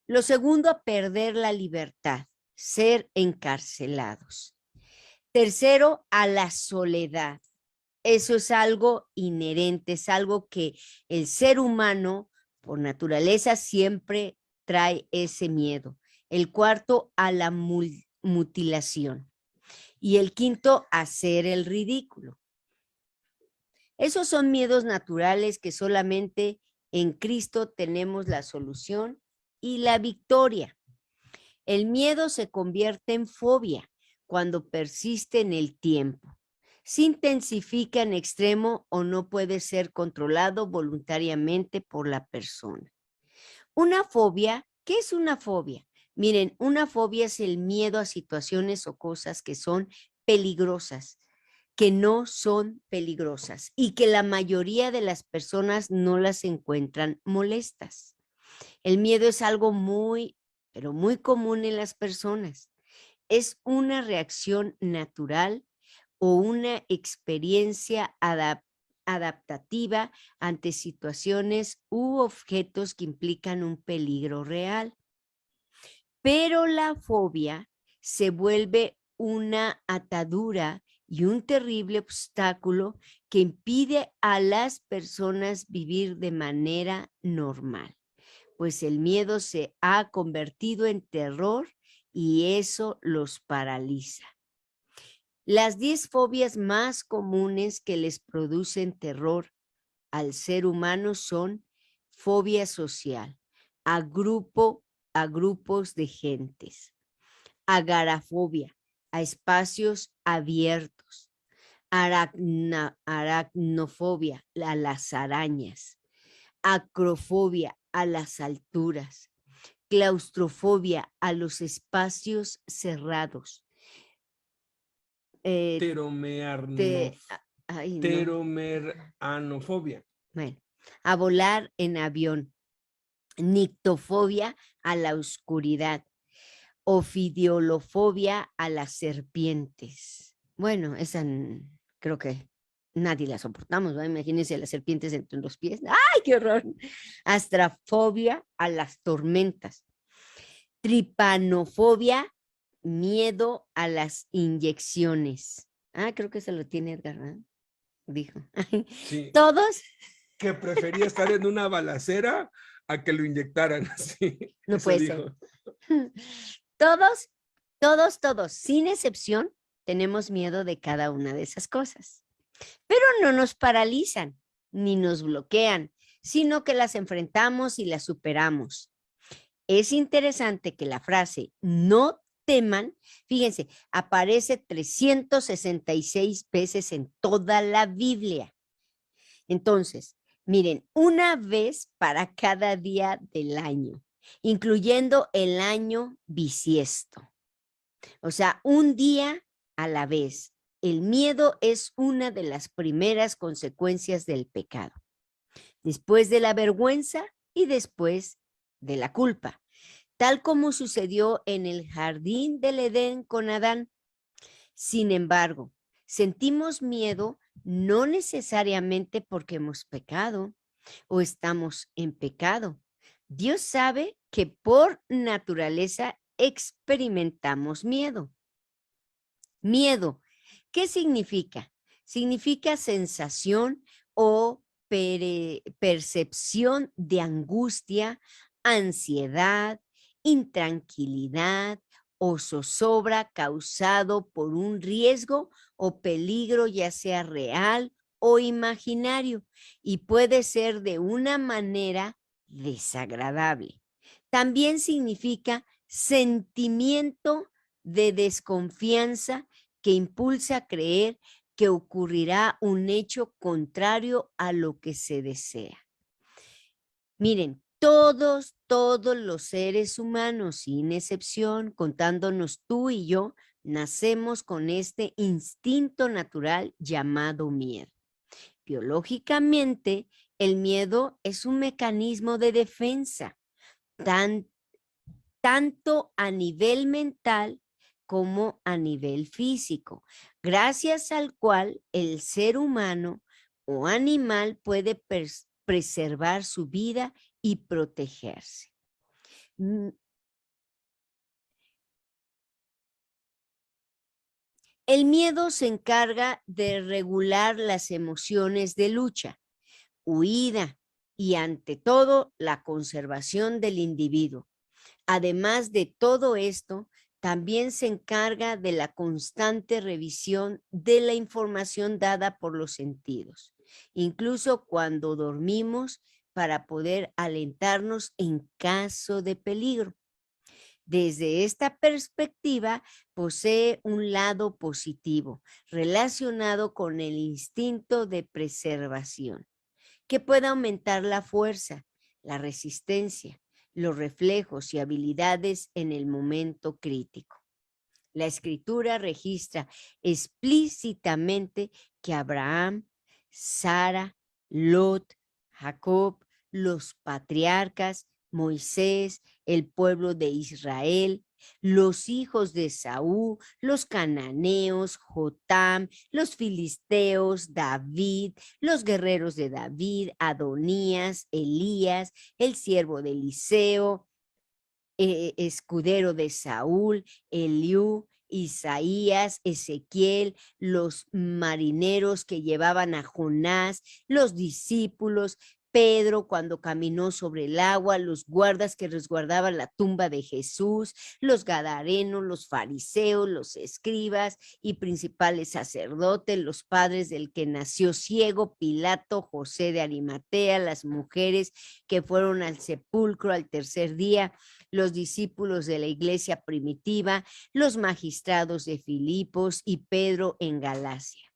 Lo segundo, a perder la libertad, ser encarcelados. Tercero, a la soledad. Eso es algo inherente, es algo que el ser humano por naturaleza siempre trae ese miedo. El cuarto, a la mutilación. Y el quinto, a hacer el ridículo. Esos son miedos naturales que solamente en Cristo tenemos la solución y la victoria. El miedo se convierte en fobia cuando persiste en el tiempo. Se intensifica en extremo o no puede ser controlado voluntariamente por la persona. Una fobia, ¿qué es una fobia? Miren, una fobia es el miedo a situaciones o cosas que son peligrosas, que no son peligrosas y que la mayoría de las personas no las encuentran molestas. El miedo es algo muy, pero muy común en las personas. Es una reacción natural o una experiencia adaptativa ante situaciones u objetos que implican un peligro real. Pero la fobia se vuelve una atadura y un terrible obstáculo que impide a las personas vivir de manera normal, pues el miedo se ha convertido en terror y eso los paraliza. Las 10 fobias más comunes que les producen terror al ser humano son fobia social, a grupos de gentes, agorafobia, a espacios abiertos, aracnofobia, a las arañas, acrofobia, a las alturas, claustrofobia, a los espacios cerrados. Ay, no. Teromeranofobia. Bueno, a volar en avión, nictofobia a la oscuridad, ofidiolofobia a las serpientes. Bueno, esa creo que nadie la soportamos, ¿no? Imagínense las serpientes entre los pies. ¡Ay, qué horror! Astrafobia a las tormentas. Tripanofobia, miedo a las inyecciones. Creo que se lo tiene Edgar, ¿no? Dijo. Sí. Todos. Que prefería estar en una balacera a que lo inyectaran. Sí, No eso puede dijo. ser. Todos, sin excepción, tenemos miedo de cada una de esas cosas. Pero no nos paralizan ni nos bloquean, sino que las enfrentamos y las superamos. Es interesante que la frase no teman, fíjense, aparece 366 veces en toda la Biblia. Entonces, miren, una vez para cada día del año, incluyendo el año bisiesto. O sea, un día a la vez. El miedo es una de las primeras consecuencias del pecado. Después de la vergüenza y después de la culpa. Tal como sucedió en el jardín del Edén con Adán. Sin embargo, sentimos miedo no necesariamente porque hemos pecado o estamos en pecado. Dios sabe que por naturaleza experimentamos miedo. Miedo, ¿qué significa? Significa sensación o percepción de angustia, ansiedad, intranquilidad o zozobra causado por un riesgo o peligro, ya sea real o imaginario, y puede ser de una manera desagradable. También significa sentimiento de desconfianza que impulsa a creer que ocurrirá un hecho contrario a lo que se desea. Miren, todos los seres humanos, sin excepción, contándonos tú y yo, nacemos con este instinto natural llamado miedo. Biológicamente, el miedo es un mecanismo de defensa, tanto a nivel mental como a nivel físico, gracias al cual el ser humano o animal puede preservar su vida y protegerse. El miedo se encarga de regular las emociones de lucha, huida y ante todo la conservación del individuo. Además de todo esto, también se encarga de la constante revisión de la información dada por los sentidos, incluso cuando dormimos, para poder alentarnos en caso de peligro. Desde esta perspectiva, posee un lado positivo relacionado con el instinto de preservación, que puede aumentar la fuerza, la resistencia, los reflejos y habilidades en el momento crítico. La Escritura registra explícitamente que Abraham, Sara, Lot, Jacob, los patriarcas, Moisés, el pueblo de Israel, los hijos de Saúl, los cananeos, Jotam, los filisteos, David, los guerreros de David, Adonías, Elías, el siervo de Eliseo, escudero de Saúl, Eliú, Isaías, Ezequiel, los marineros que llevaban a Jonás, los discípulos, Pedro cuando caminó sobre el agua, los guardas que resguardaban la tumba de Jesús, los gadarenos, los fariseos, los escribas y principales sacerdotes, los padres del que nació ciego, Pilato, José de Arimatea, las mujeres que fueron al sepulcro al tercer día, los discípulos de la iglesia primitiva, los magistrados de Filipos y Pedro en Galacia.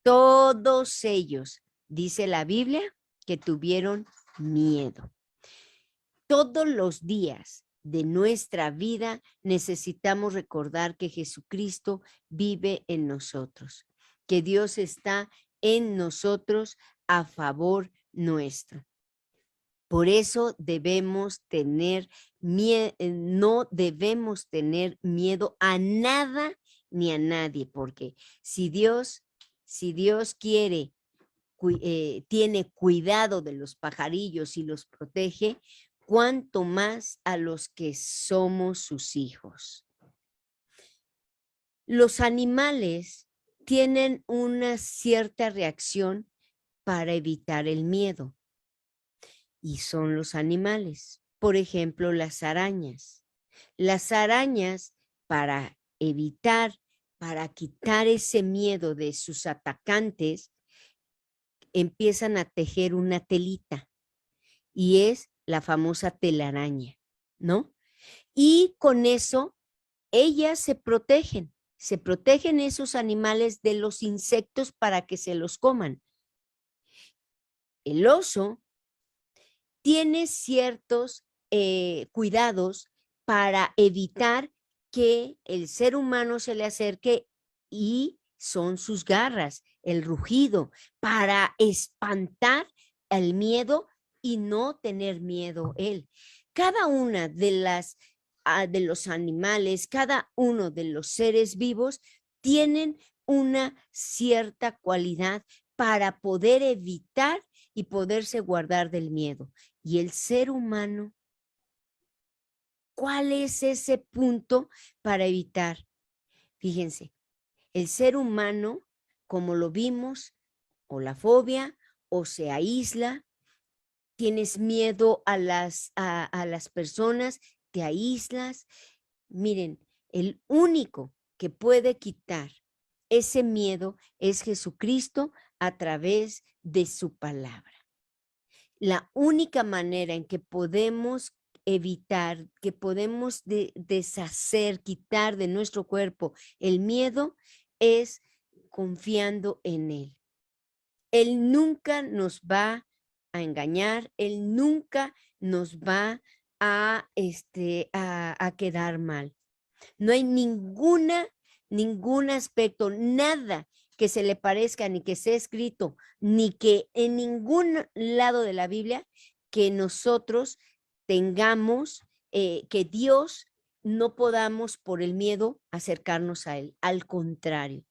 Todos ellos, dice la Biblia, que tuvieron miedo. Todos los días de nuestra vida necesitamos recordar que Jesucristo vive en nosotros, que Dios está en nosotros a favor nuestro. Por eso debemos tener miedo, no debemos tener miedo a nada ni a nadie, porque si Dios quiere, tiene cuidado de los pajarillos y los protege, cuánto más a los que somos sus hijos. Los animales tienen una cierta reacción para evitar el miedo. Y son los animales. Por ejemplo, las arañas. Las arañas, para evitar, para quitar ese miedo de sus atacantes, empiezan a tejer una telita y es la famosa telaraña, ¿no? Y con eso ellas se protegen esos animales de los insectos para que se los coman. El oso tiene ciertos cuidados para evitar que el ser humano se le acerque y son sus garras, el rugido, para espantar el miedo y no tener miedo él. Cada una de los animales, cada uno de los seres vivos tienen una cierta cualidad para poder evitar y poderse guardar del miedo. Y el ser humano, ¿cuál es ese punto para evitar? Fíjense, el ser humano, como lo vimos, o la fobia, o se aísla, tienes miedo a las personas, te aíslas. Miren, el único que puede quitar ese miedo es Jesucristo a través de su palabra. La única manera en que podemos evitar, que podemos deshacer, quitar de nuestro cuerpo el miedo es confiando en Él. Él nunca nos va a engañar, Él nunca nos va a quedar mal. No hay ningún aspecto, nada que se le parezca, ni que sea escrito, ni que en ningún lado de la Biblia que nosotros tengamos, que Dios no podamos por el miedo acercarnos a Él. Al contrario,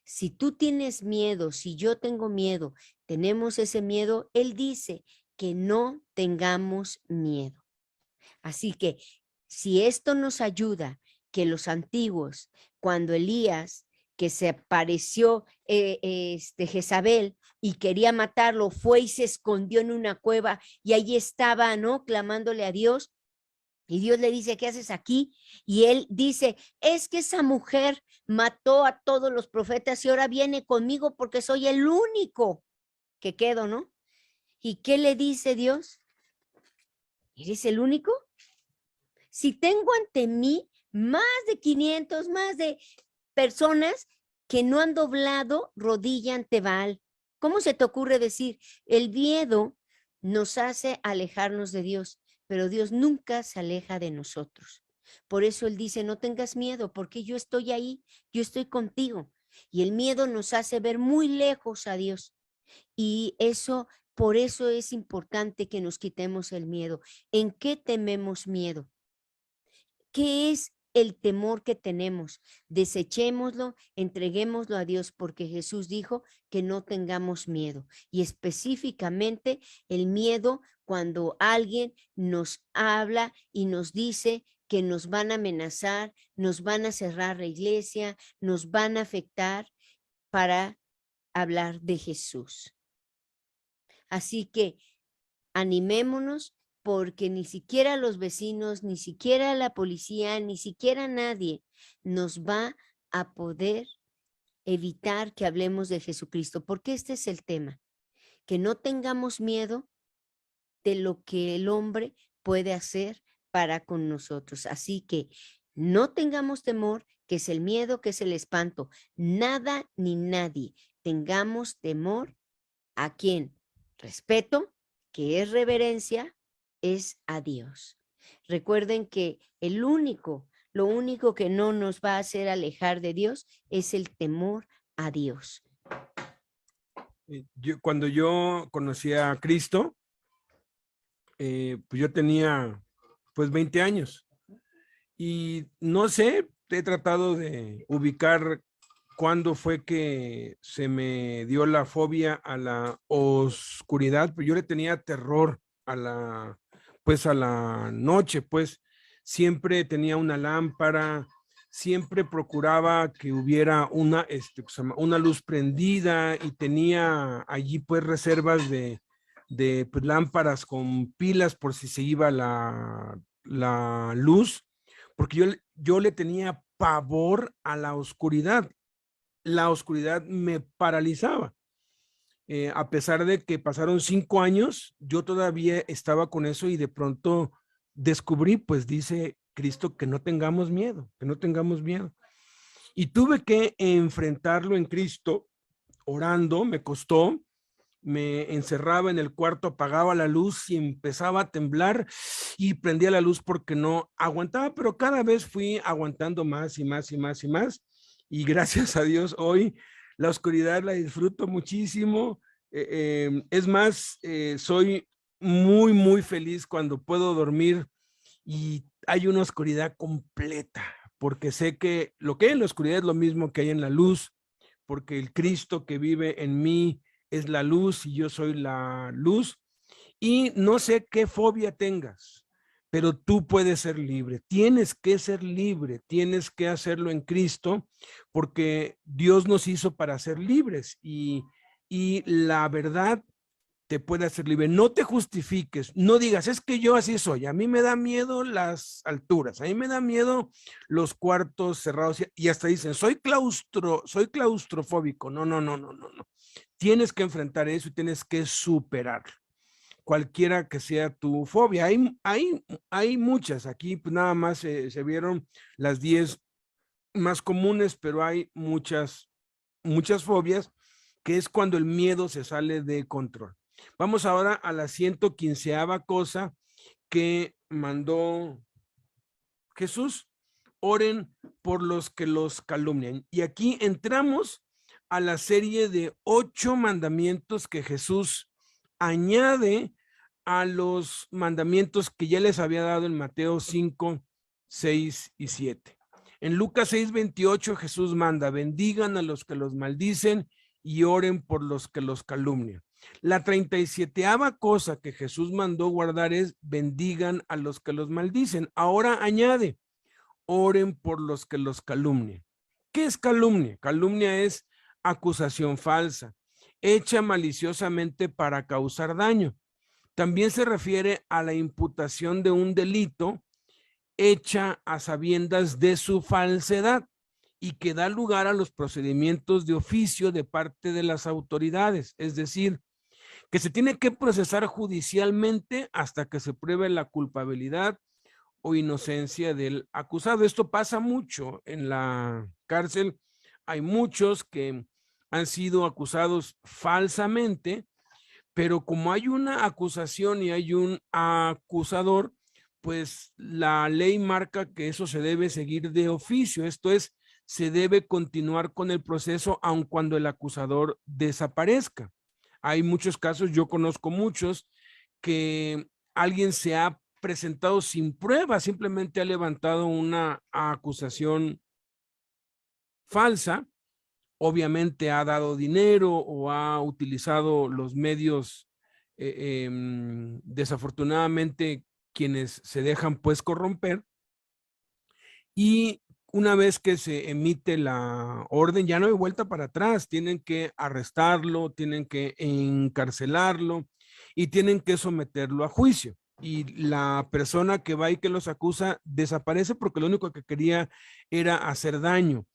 si tú tienes miedo, si yo tengo miedo, tenemos ese miedo, Él dice que no tengamos miedo. Así que si esto nos ayuda, que los antiguos, cuando Elías, que se apareció Jezabel y quería matarlo, fue y se escondió en una cueva y allí estaba, ¿no? Clamándole a Dios. Y Dios le dice, ¿qué haces aquí? Y él dice, es que esa mujer mató a todos los profetas y ahora viene conmigo porque soy el único que quedo, ¿no? ¿Y qué le dice Dios? ¿Eres el único? Si tengo ante mí más de 500, más de personas que no han doblado rodilla ante Baal, ¿cómo se te ocurre decir? El miedo nos hace alejarnos de Dios, pero Dios nunca se aleja de nosotros. Por eso Él dice, no tengas miedo, porque yo estoy ahí, yo estoy contigo. Y el miedo nos hace ver muy lejos a Dios. Y eso, por eso es importante que nos quitemos el miedo. ¿En qué tememos miedo? ¿Qué es el temor que tenemos? Desechémoslo, entreguémoslo a Dios, porque Jesús dijo que no tengamos miedo. Y específicamente el miedo cuando alguien nos habla y nos dice que nos van a amenazar, nos van a cerrar la iglesia, nos van a afectar para hablar de Jesús. Así que animémonos, porque ni siquiera los vecinos, ni siquiera la policía, ni siquiera nadie nos va a poder evitar que hablemos de Jesucristo, porque este es el tema, que no tengamos miedo de lo que el hombre puede hacer para con nosotros. Así que no tengamos temor, que es el miedo, que es el espanto. Nada ni nadie. Tengamos temor. ¿A quién? Respeto, que es reverencia, es a Dios. Recuerden que lo único que no nos va a hacer alejar de Dios es el temor a Dios. Cuando yo conocí a Cristo, pues yo tenía pues 20 años y no sé, he tratado de ubicar cuándo fue que se me dio la fobia a la oscuridad, pero yo le tenía terror pues a la noche, pues siempre tenía una lámpara, siempre procuraba que hubiera una luz prendida y tenía allí pues reservas de pues, lámparas con pilas por si se iba la luz, porque yo le tenía pavor a la oscuridad. La oscuridad me paralizaba. A pesar de que pasaron 5 años, yo todavía estaba con eso y de pronto descubrí, pues dice Cristo, que no tengamos miedo, que no tengamos miedo. Y tuve que enfrentarlo en Cristo, orando, me costó, me encerraba en el cuarto, apagaba la luz y empezaba a temblar y prendía la luz porque no aguantaba, pero cada vez fui aguantando más y más y más y más. Y gracias a Dios hoy la oscuridad la disfruto muchísimo. Es más, soy muy, muy feliz cuando puedo dormir y hay una oscuridad completa, porque sé que lo que hay en la oscuridad es lo mismo que hay en la luz, porque el Cristo que vive en mí es la luz y yo soy la luz. Y no sé qué fobia tengas, pero tú puedes ser libre. Tienes que ser libre, tienes que hacerlo en Cristo, porque Dios nos hizo para ser libres y la verdad te puede hacer libre. No te justifiques, no digas, es que yo así soy. A mí me da miedo las alturas, a mí me da miedo los cuartos cerrados y hasta dicen, soy claustrofóbico. No, no, no, no, no, no. Tienes que enfrentar eso y tienes que superarlo, cualquiera que sea tu fobia. Hay muchas, aquí pues nada más se vieron las 10 más comunes, pero hay muchas fobias, que es cuando el miedo se sale de control. Vamos ahora a la 115ª cosa que mandó Jesús: oren por los que los calumnian. Y aquí entramos a la serie de 8 mandamientos que Jesús añade a los mandamientos que ya les había dado en Mateo 5, 6 y 7. En Lucas 6, 28 Jesús manda, bendigan a los que los maldicen y oren por los que los calumnian. La 37ª cosa que Jesús mandó guardar es, bendigan a los que los maldicen. Ahora añade, oren por los que los calumnian. ¿Qué es calumnia? Calumnia es acusación falsa, hecha maliciosamente para causar daño. También se refiere a la imputación de un delito hecha a sabiendas de su falsedad y que da lugar a los procedimientos de oficio de parte de las autoridades, es decir, que se tiene que procesar judicialmente hasta que se pruebe la culpabilidad o inocencia del acusado. Esto pasa mucho en la cárcel. Hay muchos que han sido acusados falsamente, pero como hay una acusación y hay un acusador, pues la ley marca que eso se debe seguir de oficio. Esto es, se debe continuar con el proceso aun cuando el acusador desaparezca. Hay muchos casos, yo conozco muchos, que alguien se ha presentado sin prueba, simplemente ha levantado una acusación falsa, obviamente ha dado dinero o ha utilizado los medios, desafortunadamente quienes se dejan pues corromper, y una vez que se emite la orden ya no hay vuelta para atrás, tienen que arrestarlo, tienen que encarcelarlo y tienen que someterlo a juicio. Y la persona que va y que los acusa desaparece porque lo único que quería era hacer daño.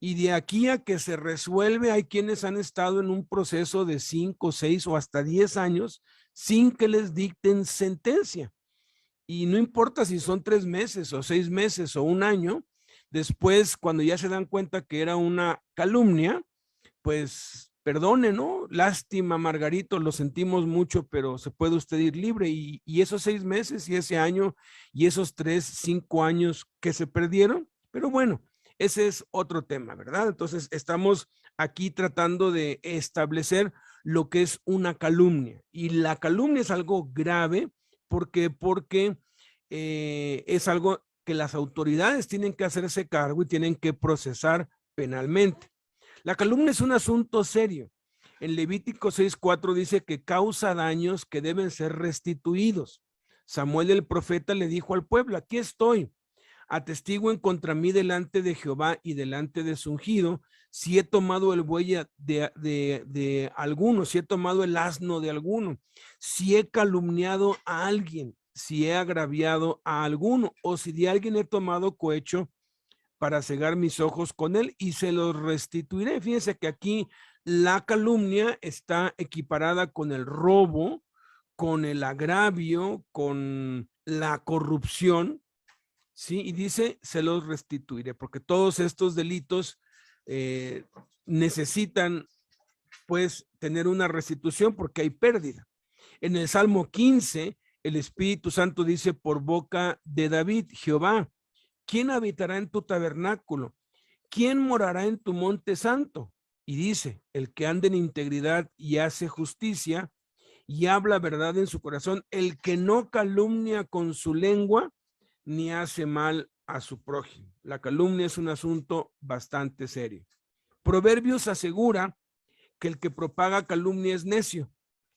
Y de aquí a que se resuelve, hay quienes han estado en un proceso de 5, 6 o hasta 10 años sin que les dicten sentencia. Y no importa si son 3 meses o 6 meses o un año, después cuando ya se dan cuenta que era una calumnia, pues perdone, ¿no? Lástima, Margarito, lo sentimos mucho, pero se puede usted ir libre. Y esos 6 meses y ese año y esos 3, 5 años que se perdieron, pero bueno, ese es otro tema, ¿verdad? Entonces estamos aquí tratando de establecer lo que es una calumnia. Y la calumnia es algo grave porque es algo que las autoridades tienen que hacerse cargo y tienen que procesar penalmente. La calumnia es un asunto serio. En Levítico 6:4 dice que causa daños que deben ser restituidos. Samuel el profeta le dijo al pueblo, aquí estoy, atestiguen contra mí delante de Jehová y delante de su ungido, si he tomado el buey de alguno, si he tomado el asno de alguno, si he calumniado a alguien, si he agraviado a alguno, o si de alguien he tomado cohecho para cegar mis ojos con él y se los restituiré. Fíjense que aquí la calumnia está equiparada con el robo, con el agravio, con la corrupción, ¿sí? Y dice, se los restituiré, porque todos estos delitos necesitan, pues, tener una restitución porque hay pérdida. En el Salmo 15, el Espíritu Santo dice por boca de David, Jehová, ¿quién habitará en tu tabernáculo? ¿Quién morará en tu monte santo? Y dice, el que anda en integridad y hace justicia y habla verdad en su corazón, el que no calumnia con su lengua ni hace mal a su prójimo. La calumnia es un asunto bastante serio. Proverbios asegura que el que propaga calumnia es necio.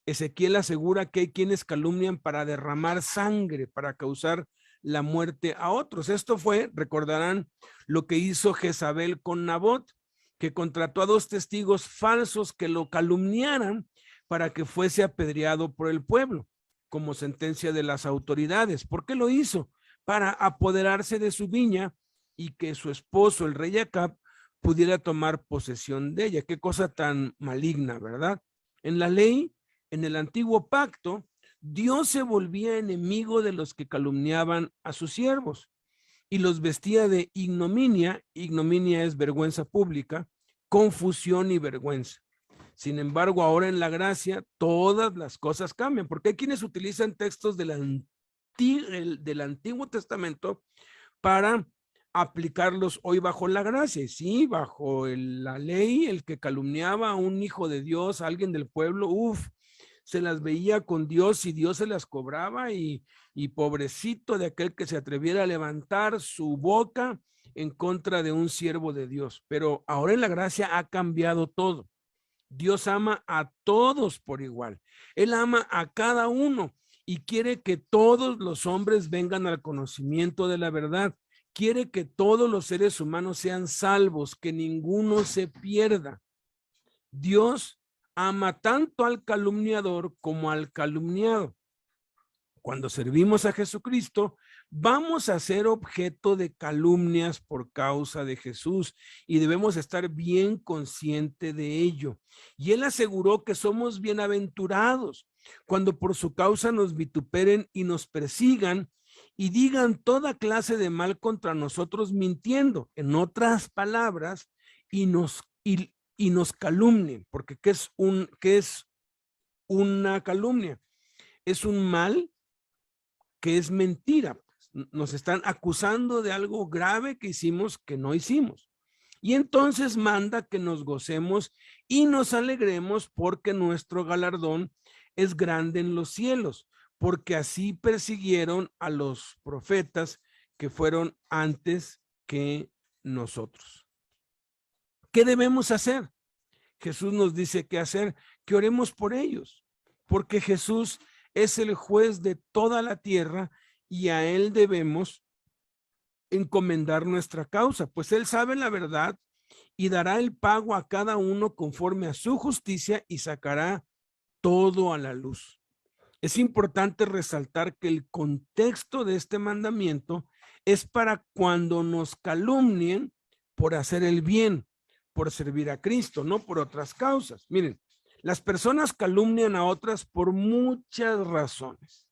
Ezequiel asegura que hay quienes calumnian para derramar sangre, para causar la muerte a otros. Esto fue, recordarán, lo que hizo Jezabel con Nabot, que contrató a 2 testigos falsos que lo calumniaran para que fuese apedreado por el pueblo, como sentencia de las autoridades. ¿Por qué lo hizo? Para apoderarse de su viña y que su esposo, el rey Acab, pudiera tomar posesión de ella. Qué cosa tan maligna, ¿verdad? En la ley, en el antiguo pacto, Dios se volvía enemigo de los que calumniaban a sus siervos y los vestía de ignominia. Ignominia es vergüenza pública, confusión y vergüenza. Sin embargo, ahora en la gracia, todas las cosas cambian, porque hay quienes utilizan textos del Antiguo Testamento para aplicarlos hoy bajo la gracia. Sí, bajo la ley, el que calumniaba a un hijo de Dios, a alguien del pueblo, se las veía con Dios y Dios se las cobraba y pobrecito de aquel que se atreviera a levantar su boca en contra de un siervo de Dios. Pero ahora en la gracia ha cambiado todo. Dios ama a todos por igual. Él ama a cada uno y quiere que todos los hombres vengan al conocimiento de la verdad. Quiere que todos los seres humanos sean salvos, que ninguno se pierda. Dios ama tanto al calumniador como al calumniado. Cuando servimos a Jesucristo, vamos a ser objeto de calumnias por causa de Jesús y debemos estar bien conscientes de ello. Y él aseguró que somos bienaventurados cuando por su causa nos vituperen y nos persigan y digan toda clase de mal contra nosotros mintiendo, en otras palabras, y nos calumnien, porque ¿qué es una calumnia? Es un mal que es mentira. Nos están acusando de algo grave que hicimos que no hicimos. Y entonces manda que nos gocemos y nos alegremos porque nuestro galardón es grande en los cielos, porque así persiguieron a los profetas que fueron antes que nosotros. ¿Qué debemos hacer? Jesús nos dice qué hacer, que oremos por ellos, porque Jesús es el juez de toda la tierra y a él debemos encomendar nuestra causa, pues él sabe la verdad y dará el pago a cada uno conforme a su justicia y sacará todo a la luz. Es importante resaltar que el contexto de este mandamiento es para cuando nos calumnien por hacer el bien, por servir a Cristo, no por otras causas. Miren, las personas calumnian a otras por muchas razones.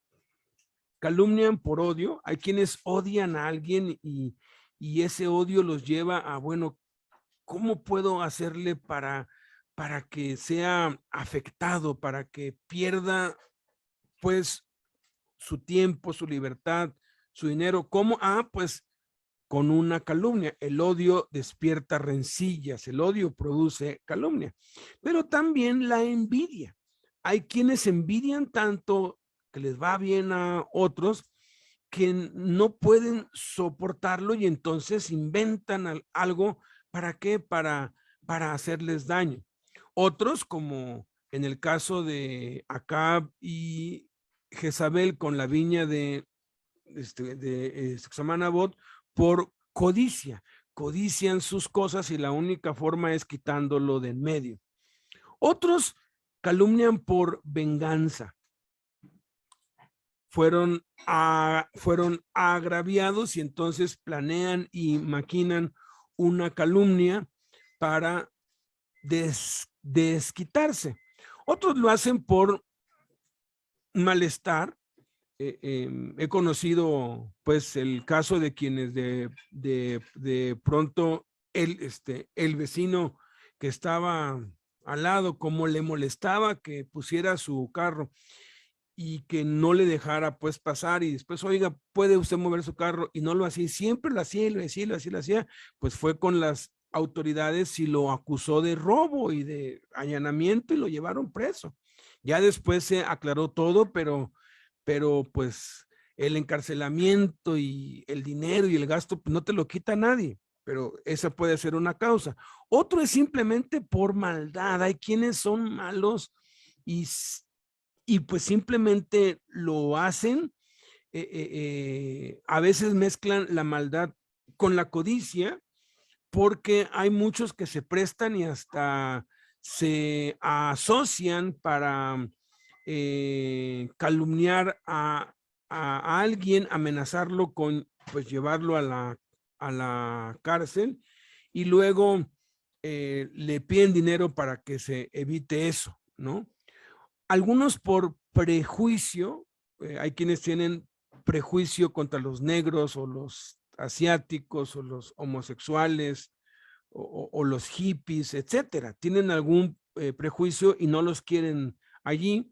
Calumnian por odio. Hay quienes odian a alguien y ese odio los lleva a, bueno, ¿cómo puedo hacerle para que sea afectado, para que pierda pues su tiempo, su libertad, su dinero? ¿Cómo? Pues con una calumnia. El odio despierta rencillas, el odio produce calumnia, pero también la envidia. Hay quienes envidian tanto que les va bien a otros que no pueden soportarlo y entonces inventan algo. ¿Para qué? Para hacerles daño. Otros, como en el caso de Acab y Jezabel con la viña de Samanabot, por codicia. Codician sus cosas y la única forma es quitándolo de en medio. Otros calumnian por venganza. Fueron agraviados y entonces planean y maquinan una calumnia para desquitarse. Otros lo hacen por malestar. He conocido pues el caso de quienes de pronto el vecino que estaba al lado, como le molestaba que pusiera su carro y que no le dejara pues pasar y después, oiga, ¿puede usted mover su carro? Y no lo hacía, siempre lo hacía y lo hacía y lo hacía y lo hacía, pues fue con las autoridades y lo acusó de robo y de allanamiento y lo llevaron preso. Ya después se aclaró todo, pero pues el encarcelamiento y el dinero y el gasto pues no te lo quita nadie, pero esa puede ser una causa. Otro es simplemente por maldad. Hay quienes son malos y pues simplemente lo hacen. A veces mezclan la maldad con la codicia, porque hay muchos que se prestan y hasta se asocian para calumniar a alguien, amenazarlo con pues llevarlo a la cárcel y luego le piden dinero para que se evite eso, ¿no? Algunos por prejuicio, hay quienes tienen prejuicio contra los negros o los asiáticos o los homosexuales o los hippies, etcétera. Tienen algún prejuicio y no los quieren allí.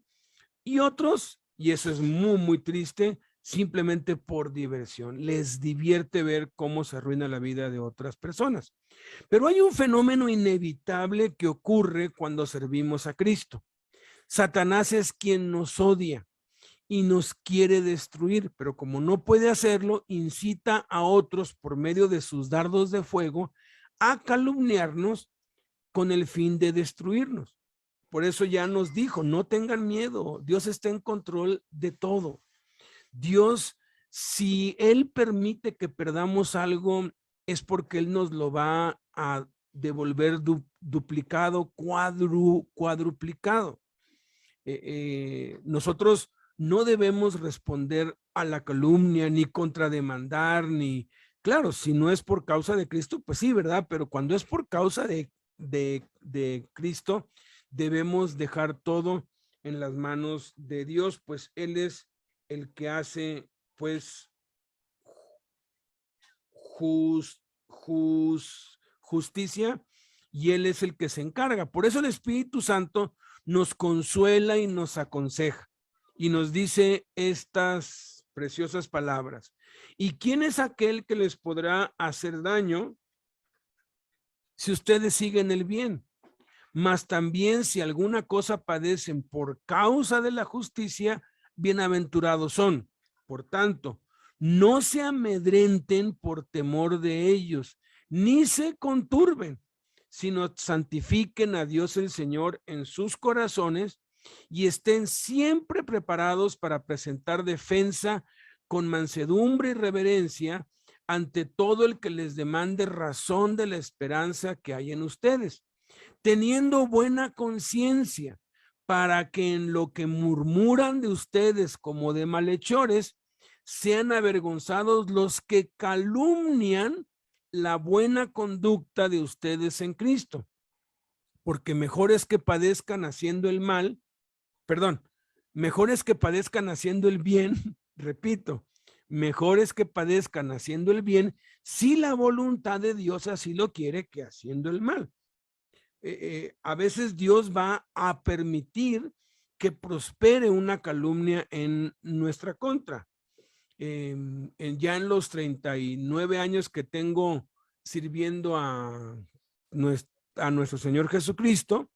Y otros, y eso es muy, muy triste, simplemente por diversión. Les divierte ver cómo se arruina la vida de otras personas. Pero hay un fenómeno inevitable que ocurre cuando servimos a Cristo. Satanás es quien nos odia y nos quiere destruir, pero como no puede hacerlo, incita a otros por medio de sus dardos de fuego a calumniarnos con el fin de destruirnos. Por eso ya nos dijo, no tengan miedo, Dios está en control de todo. Dios, si Él permite que perdamos algo, es porque Él nos lo va a devolver duplicado, cuadruplicado. Nosotros no debemos responder a la calumnia, ni contrademandar, ni, claro, si no es por causa de Cristo, pues sí, ¿verdad? Pero cuando es por causa de Cristo, debemos dejar todo en las manos de Dios, pues Él es el que hace, pues, justicia y Él es el que se encarga. Por eso el Espíritu Santo nos consuela y nos aconseja y nos dice estas preciosas palabras. ¿Y quién es aquel que les podrá hacer daño si ustedes siguen el bien? Mas también si alguna cosa padecen por causa de la justicia, bienaventurados son. Por tanto, no se amedrenten por temor de ellos, ni se conturben, sino santifiquen a Dios el Señor en sus corazones y estén siempre preparados para presentar defensa con mansedumbre y reverencia ante todo el que les demande razón de la esperanza que hay en ustedes, teniendo buena conciencia, para que en lo que murmuran de ustedes como de malhechores, sean avergonzados los que calumnian la buena conducta de ustedes en Cristo. Porque mejor es que padezcan haciendo el mal, mejor es que padezcan haciendo el bien, repito, mejor es que padezcan haciendo el bien si la voluntad de Dios así lo quiere que haciendo el mal. A veces Dios va a permitir que prospere una calumnia en nuestra contra. Ya en los 39 años que tengo sirviendo a nuestro Señor Jesucristo,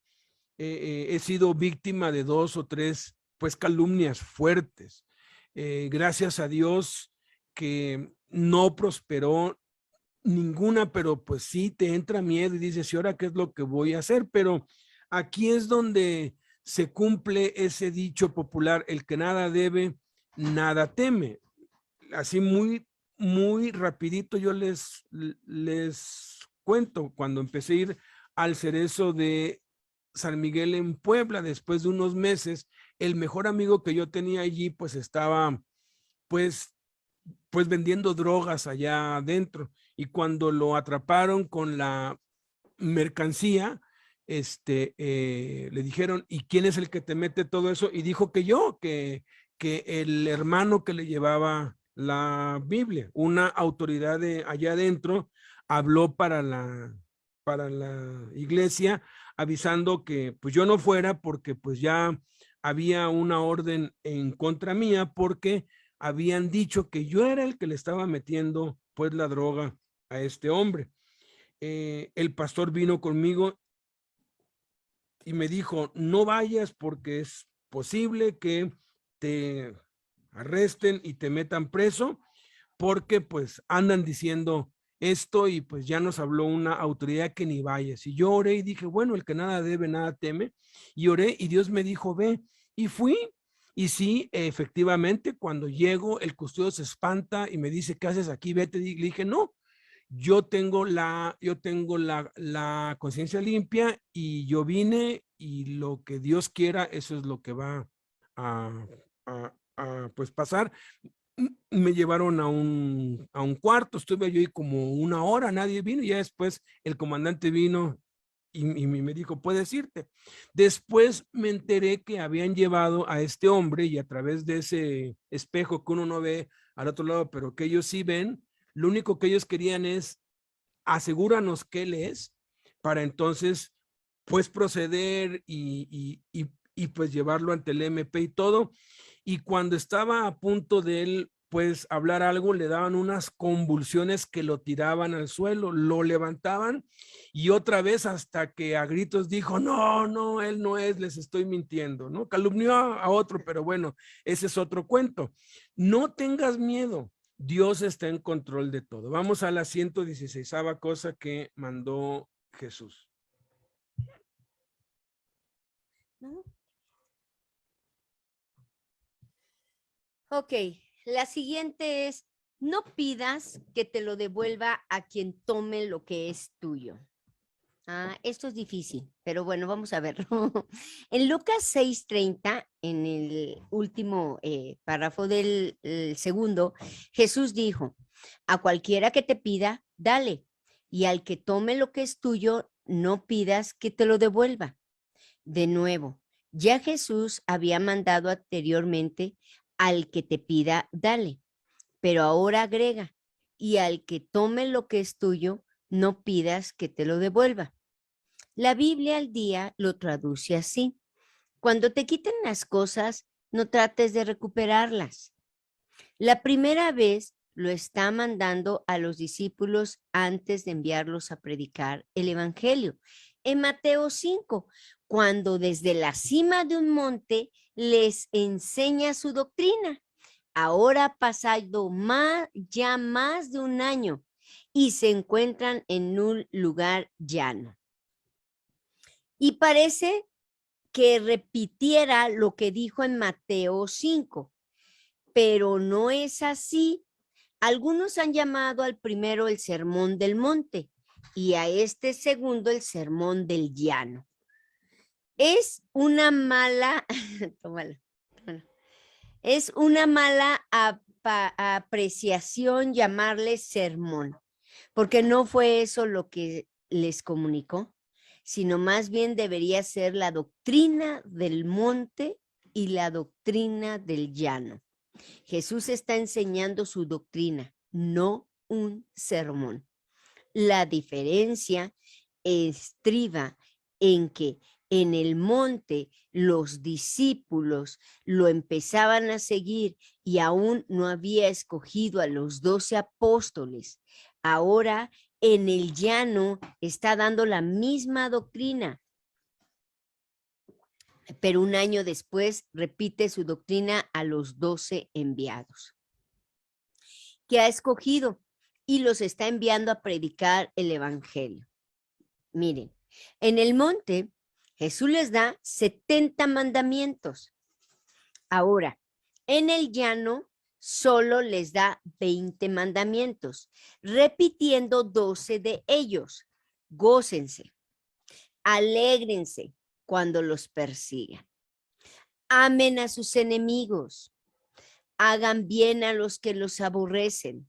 he sido víctima de 2 o 3 pues calumnias fuertes. Gracias a Dios que no prosperó ninguna, pero pues sí te entra miedo y dices, ¿y ahora qué es lo que voy a hacer? Pero aquí es donde se cumple ese dicho popular, el que nada debe, nada teme. Así muy rapidito yo les cuento, cuando empecé a ir al Cerezo de San Miguel en Puebla, después de unos meses, el mejor amigo que yo tenía allí, pues estaba, pues vendiendo drogas allá adentro. Y cuando lo atraparon con la mercancía, le dijeron, ¿y quién es el que te mete todo eso? Y dijo que yo, que el hermano que le llevaba la Biblia, una autoridad de allá adentro, habló para la iglesia avisando que pues yo no fuera porque pues ya había una orden en contra mía porque habían dicho que yo era el que le estaba metiendo pues la droga a este hombre. El pastor vino conmigo y me dijo, no vayas porque es posible que te arresten y te metan preso porque pues andan diciendo esto y pues ya nos habló una autoridad que ni vayas. Y yo oré y dije, bueno, el que nada debe, nada teme. Y oré y Dios me dijo, ve. Y fui. Y sí, efectivamente, cuando llego, el custodio se espanta y me dice, ¿qué haces aquí? Vete. Y le dije, no, yo tengo la conciencia limpia y yo vine y lo que Dios quiera, eso es lo que va a, pues pasar. Me llevaron a un cuarto, estuve yo ahí como una hora, nadie vino y ya después el comandante vino y me dijo, puedes irte. Después me enteré que habían llevado a este hombre y a través de ese espejo que uno no ve al otro lado, pero que ellos sí ven, lo único que ellos querían es asegúranos que él es para entonces pues proceder y pues llevarlo ante el MP y todo. Y cuando estaba a punto de él pues hablar algo, le daban unas convulsiones que lo tiraban al suelo, lo levantaban y otra vez hasta que a gritos dijo, no, no, él no es, les estoy mintiendo, ¿no? Calumnió a otro, pero bueno, ese es otro cuento. No tengas miedo, Dios está en control de todo. Vamos a la 116ª cosa que mandó Jesús. ¿No? Ok, la siguiente es, no pidas que te lo devuelva a quien tome lo que es tuyo. Esto es difícil, pero bueno, vamos a verlo. En Lucas 6:30, en el último párrafo del segundo, Jesús dijo, a cualquiera que te pida, dale, y al que tome lo que es tuyo, no pidas que te lo devuelva. De nuevo, ya Jesús había mandado anteriormente, al que te pida, dale, pero ahora agrega, y al que tome lo que es tuyo, no pidas que te lo devuelva. La Biblia al día lo traduce así: cuando te quiten las cosas, no trates de recuperarlas. La primera vez lo está mandando a los discípulos antes de enviarlos a predicar el evangelio. En Mateo 5, cuando desde la cima de un monte les enseña su doctrina. Ahora ha pasado ya más de un año y se encuentran en un lugar llano. Y parece que repitiera lo que dijo en Mateo 5, pero no es así. Algunos han llamado al primero el sermón del monte y a este segundo el sermón del llano. Es una mala, tómalo, tómalo. Es una mala apreciación llamarle sermón, porque no fue eso lo que les comunicó, sino más bien debería ser la doctrina del monte y la doctrina del llano. Jesús está enseñando su doctrina, no un sermón. La diferencia estriba en que en el monte los discípulos lo empezaban a seguir y aún no había escogido a los 12 apóstoles. Ahora en el llano está dando la misma doctrina, pero un año después repite su doctrina a los 12 enviados que ha escogido y los está enviando a predicar el evangelio. Miren, en el monte Jesús les da 70 mandamientos. Ahora, en el llano solo les da 20 mandamientos, repitiendo 12 de ellos. Gócense, alégrense cuando los persigan. Amen a sus enemigos. Hagan bien a los que los aborrecen.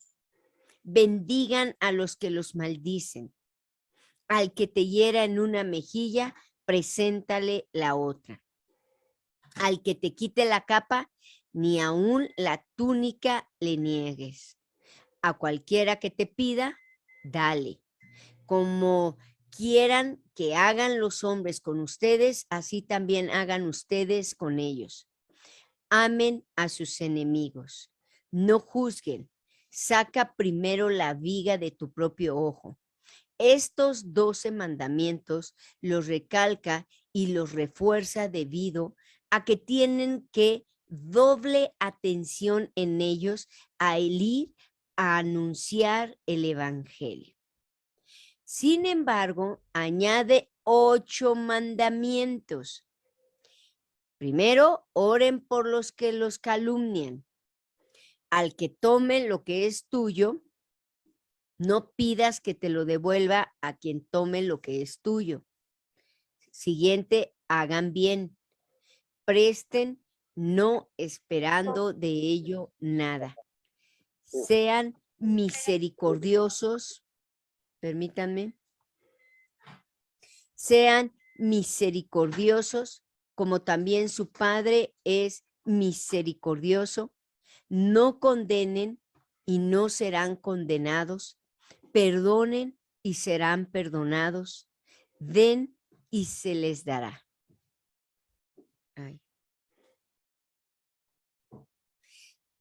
Bendigan a los que los maldicen. Al que te hiera en una mejilla, preséntale la otra. Al que te quite la capa, ni aún la túnica le niegues. A cualquiera que te pida, dale. Como quieran que hagan los hombres con ustedes, así también hagan ustedes con ellos. Amen a sus enemigos. No juzguen. Saca primero la viga de tu propio ojo. Estos 12 mandamientos los recalca y los refuerza debido a que tienen que doble atención en ellos a ir a anunciar el evangelio. Sin embargo, añade 8 mandamientos. Primero, oren por los que los calumnian. Al que tome lo que es tuyo, no pidas que te lo devuelva a quien tome lo que es tuyo. Siguiente, hagan bien. Presten, no esperando de ello nada. Sean misericordiosos. Permítanme. Sean misericordiosos, como también su Padre es misericordioso. No condenen y no serán condenados. Perdonen y serán perdonados. Den y se les dará. Ay.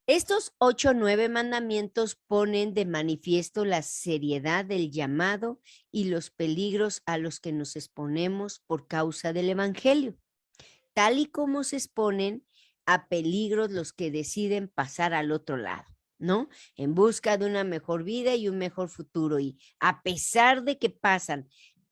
Estos 8 o 9 mandamientos ponen de manifiesto la seriedad del llamado y los peligros a los que nos exponemos por causa del evangelio, tal y como se exponen a peligros los que deciden pasar al otro lado, ¿no? En busca de una mejor vida y un mejor futuro. Y a pesar de que pasan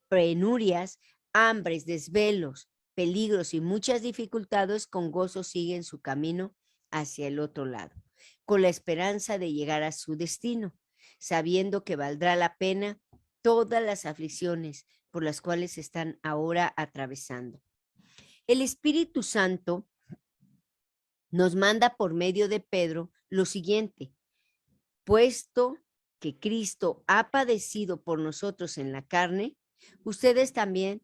penurias, hambres, desvelos, peligros y muchas dificultades, con gozo siguen su camino hacia el otro lado, con la esperanza de llegar a su destino, sabiendo que valdrá la pena todas las aflicciones por las cuales están ahora atravesando. El Espíritu Santo nos manda por medio de Pedro lo siguiente: puesto que Cristo ha padecido por nosotros en la carne, ustedes también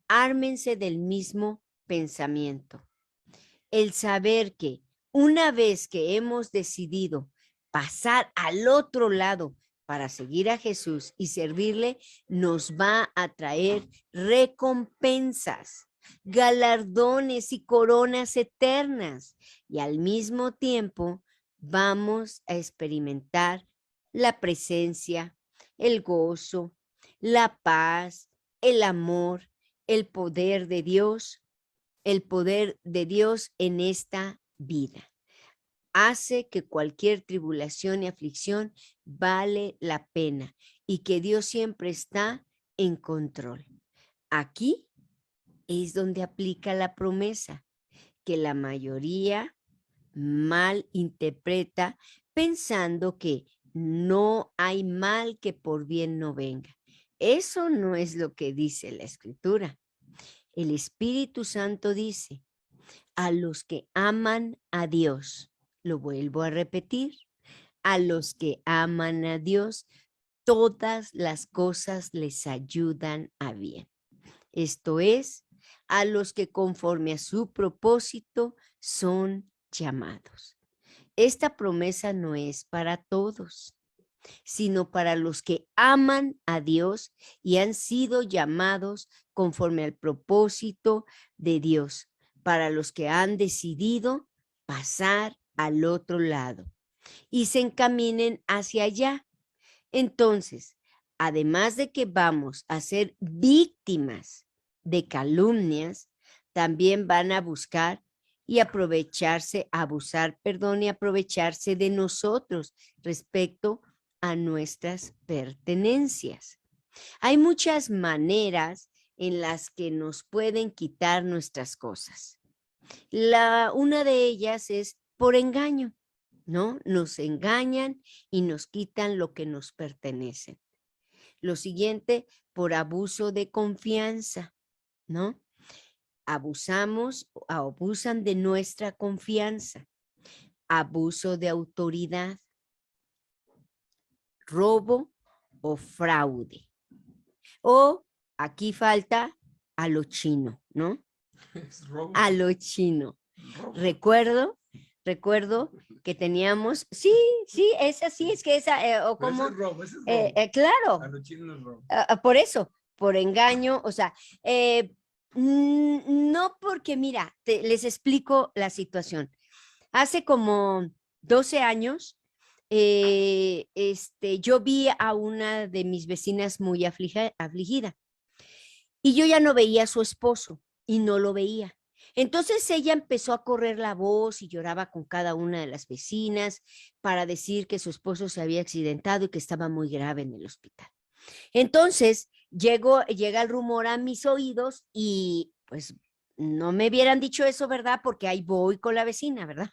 ármense del mismo pensamiento. El saber que una vez que hemos decidido pasar al otro lado para seguir a Jesús y servirle, nos va a traer recompensas, galardones y coronas eternas. Y al mismo tiempo vamos a experimentar la presencia, el gozo, la paz, el amor, el poder de Dios en esta vida. Hace que cualquier tribulación y aflicción vale la pena y que Dios siempre está en control. Aquí es donde aplica la promesa que la mayoría mal interpreta pensando que no hay mal que por bien no venga. Eso no es lo que dice la Escritura. El Espíritu Santo dice, a los que aman a Dios, lo vuelvo a repetir, a los que aman a Dios, todas las cosas les ayudan a bien. Esto es, a los que conforme a su propósito son llamados. Esta promesa no es para todos, sino para los que aman a Dios y han sido llamados conforme al propósito de Dios, para los que han decidido pasar al otro lado y se encaminen hacia allá. Entonces, además de que vamos a ser víctimas de calumnias, también van a buscar y aprovecharse de nosotros respecto a nuestras pertenencias. Hay muchas maneras en las que nos pueden quitar nuestras cosas. Una de ellas es por engaño, ¿no? Nos engañan y nos quitan lo que nos pertenece. Lo siguiente, por abuso de confianza, ¿no? Abusan de nuestra confianza. Abuso de autoridad. Robo o fraude. O aquí falta a lo chino, ¿no? A lo chino. Recuerdo que teníamos, sí, es así, es que esa, o como, ese es robo. claro, A lo chino es robo. por eso, por engaño, o sea, no porque, mira, les explico la situación. Hace como 12 años, yo vi a una de mis vecinas muy afligida y yo ya no veía a su esposo y no lo veía. Entonces ella empezó a correr la voz y lloraba con cada una de las vecinas para decir que su esposo se había accidentado y que estaba muy grave en el hospital. Entonces llega el rumor a mis oídos y pues no me hubieran dicho eso, ¿verdad? Porque ahí voy con la vecina, ¿verdad?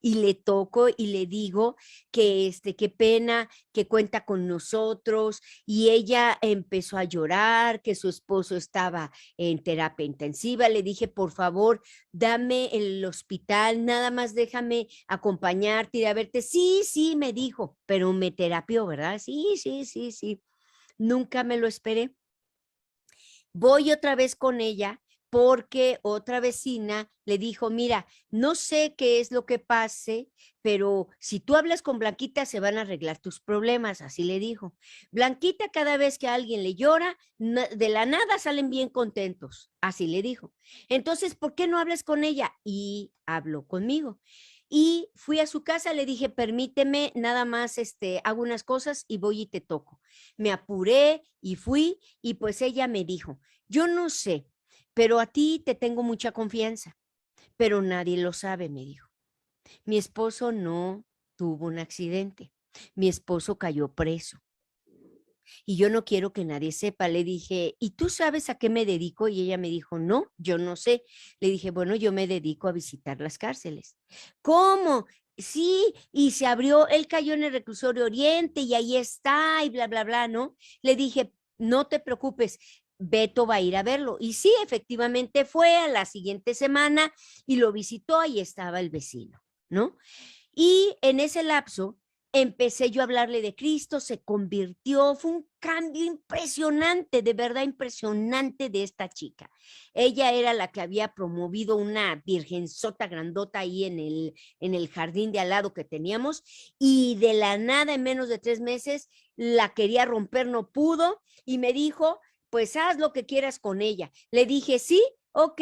Y le toco y le digo que qué pena, que cuenta con nosotros. Y ella empezó a llorar, que su esposo estaba en terapia intensiva. Le dije, por favor, dame el hospital, nada más déjame acompañarte y a verte. Sí, me dijo, pero me terapió, ¿verdad? Sí. Nunca me lo esperé. Voy otra vez con ella porque otra vecina le dijo, mira, no sé qué es lo que pase, pero si tú hablas con Blanquita se van a arreglar tus problemas, así le dijo. Blanquita cada vez que a alguien le llora, de la nada salen bien contentos, así le dijo. Entonces, ¿por qué no hablas con ella? Y habló conmigo. Y fui a su casa, le dije, permíteme, nada más hago unas cosas y voy y te toco. Me apuré y fui y pues ella me dijo, yo no sé, pero a ti te tengo mucha confianza, pero nadie lo sabe, me dijo. Mi esposo no tuvo un accidente, mi esposo cayó preso. Y yo no quiero que nadie sepa. Le dije, ¿y tú sabes a qué me dedico? Y ella me dijo, no, yo no sé. Le dije, bueno, yo me dedico a visitar las cárceles. ¿Cómo? Sí, y se abrió, él cayó en el reclusorio Oriente y ahí está y bla, bla, bla, ¿no? Le dije, no te preocupes, Beto va a ir a verlo. Y sí, efectivamente fue a la siguiente semana y lo visitó, ahí estaba el vecino, ¿no? Y en ese lapso, empecé yo a hablarle de Cristo, se convirtió, fue un cambio impresionante, de verdad impresionante de esta chica. Ella era la que había promovido una virgenzota grandota ahí en el jardín de al lado que teníamos, y de la nada, en menos de 3 meses, la quería romper, no pudo, y me dijo, pues haz lo que quieras con ella. Le dije, sí, ok.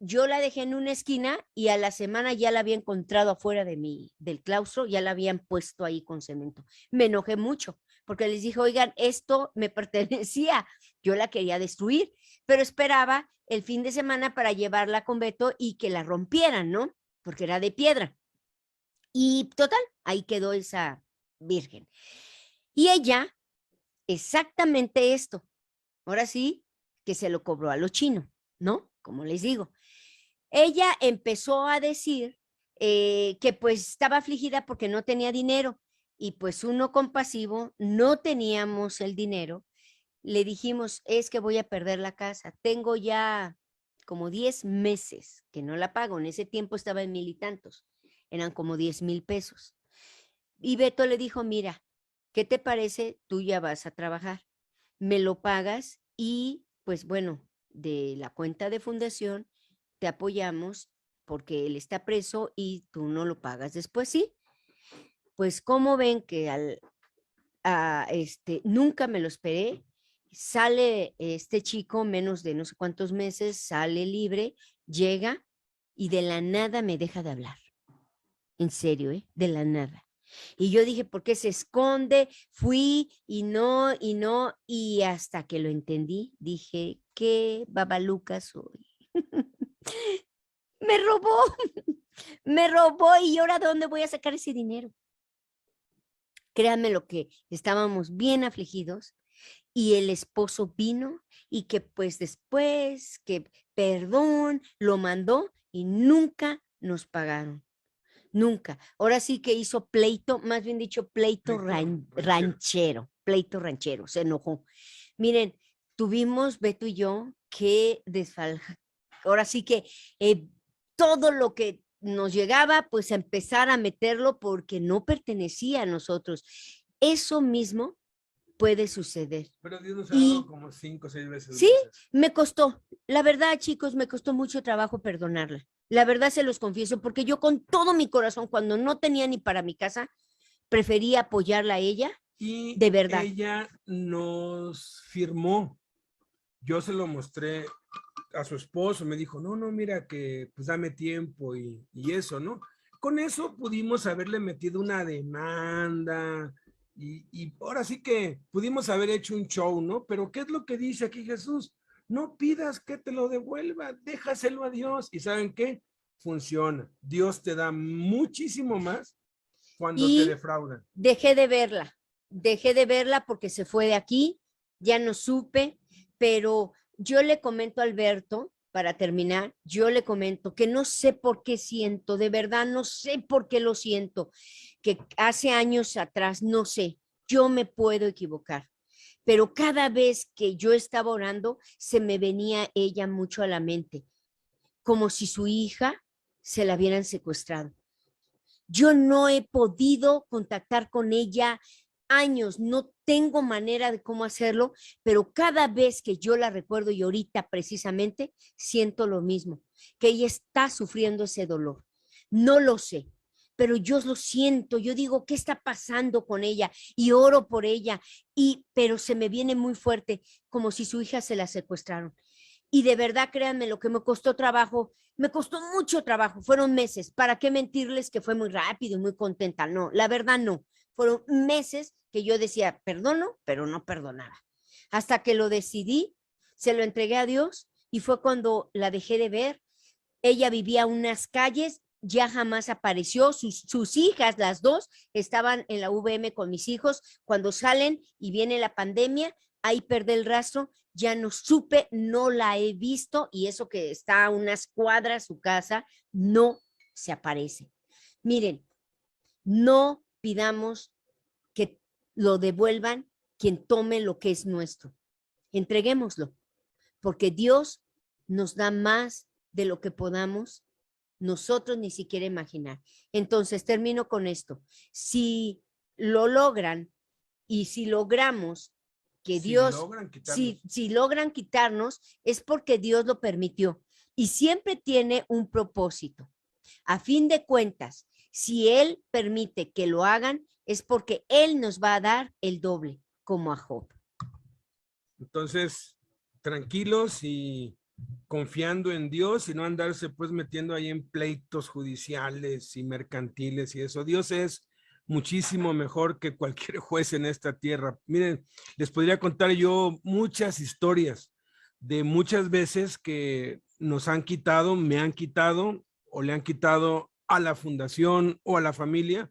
Yo la dejé en una esquina y a la semana ya la había encontrado afuera del claustro, ya la habían puesto ahí con cemento. Me enojé mucho porque les dije, oigan, esto me pertenecía, yo la quería destruir, pero esperaba el fin de semana para llevarla con Beto y que la rompieran, ¿no? Porque era de piedra. Y total, ahí quedó esa virgen. Y ella, exactamente esto, ahora sí que se lo cobró a lo chino, ¿no? Como les digo. Ella empezó a decir que pues estaba afligida porque no tenía dinero y pues uno compasivo, no teníamos el dinero. Le dijimos, es que voy a perder la casa. Tengo ya como 10 meses que no la pago. En ese tiempo estaba en 1,000 y tantos. Eran como 10,000 pesos. Y Beto le dijo, mira, ¿qué te parece? Tú ya vas a trabajar. Me lo pagas y pues bueno, de la cuenta de fundación te apoyamos porque él está preso y tú no lo pagas después, ¿sí? Pues como ven que nunca me lo esperé, sale este chico menos de no sé cuántos meses, sale libre, llega y de la nada me deja de hablar. En serio, ¿eh? De la nada. Y yo dije, ¿por qué se esconde? Fui y no, y hasta que lo entendí, dije, qué babaluca soy. Me robó, me robó y ahora ¿de dónde voy a sacar ese dinero? Créanme lo que estábamos bien afligidos y el esposo vino y que pues después, que perdón, lo mandó y nunca nos pagaron. Nunca. Ahora sí que hizo pleito, más bien dicho, pleito ranchero, pleito ranchero, se enojó. Miren, tuvimos Beto y yo que ahora sí que eh, todo lo que nos llegaba, pues a empezar a meterlo porque no pertenecía a nosotros. Eso mismo puede suceder. Pero Dios nos ha dado Y como 5 o 6 veces sí, más eso. me costó. La verdad, chicos, me costó mucho trabajo perdonarla. La verdad se los confieso, porque yo con todo mi corazón, cuando no tenía ni para mi casa, prefería apoyarla a ella, Y de verdad. ella nos firmó. Yo se lo mostré a su esposo, me dijo, no, no, mira que pues dame tiempo y eso, ¿no? Con eso pudimos haberle metido una demanda y ahora sí que pudimos haber hecho un show, ¿no? Pero ¿qué es lo que dice aquí Jesús? No pidas que te lo devuelva, déjaselo a Dios. ¿Y saben qué? Funciona. Dios te da muchísimo más cuando te Y defraudan. dejé de verla porque se fue de aquí, ya no supe, pero yo le comento a Alberto, para terminar, yo le comento que no sé por qué siento, de verdad no sé por qué lo siento, que hace años atrás, no sé, yo me puedo equivocar, pero cada vez que yo estaba orando, se me venía ella mucho a la mente, como si su hija se la hubieran secuestrado. Yo no he podido contactar con ella años, no tengo manera de cómo hacerlo, pero cada vez que yo la recuerdo y ahorita precisamente siento lo mismo, que ella está sufriendo ese dolor. No lo sé, pero yo lo siento, yo digo, ¿qué está pasando con ella? Y oro por ella, pero se me viene muy fuerte, como si su hija se la secuestraron. Y de verdad, créanme, lo que me costó trabajo, me costó mucho trabajo, fueron meses. ¿Para qué mentirles que fue muy rápido y muy contenta? No, la verdad no. Fueron meses que yo decía, perdono, pero no perdonaba. Hasta que lo decidí, se lo entregué a Dios y fue cuando la dejé de ver. Ella vivía unas calles, ya jamás apareció. Sus hijas, las dos, estaban en la VM con mis hijos. Cuando salen y viene la pandemia, ahí perdí el rastro, ya no supe, no la he visto y eso que está a unas cuadras su casa, no se aparece. Miren, no pidamos que lo devuelvan quien tome lo que es nuestro. Entreguémoslo, porque Dios nos da más de lo que podamos nosotros ni siquiera imaginar. Entonces, termino con esto. Si lo logran, y si logramos que Si Dios, logran quitarnos. si logran quitarnos, es porque Dios lo permitió y siempre tiene un propósito. A fin de cuentas, si Él permite que lo hagan, es porque Él nos va a dar el doble, como a Job. Entonces, tranquilos y confiando en Dios y no andarse pues metiendo ahí en pleitos judiciales y mercantiles y eso. Dios es muchísimo mejor que cualquier juez en esta tierra. Miren, les podría contar yo muchas historias de muchas veces que nos han quitado, me han quitado o le han quitado a la fundación o a la familia,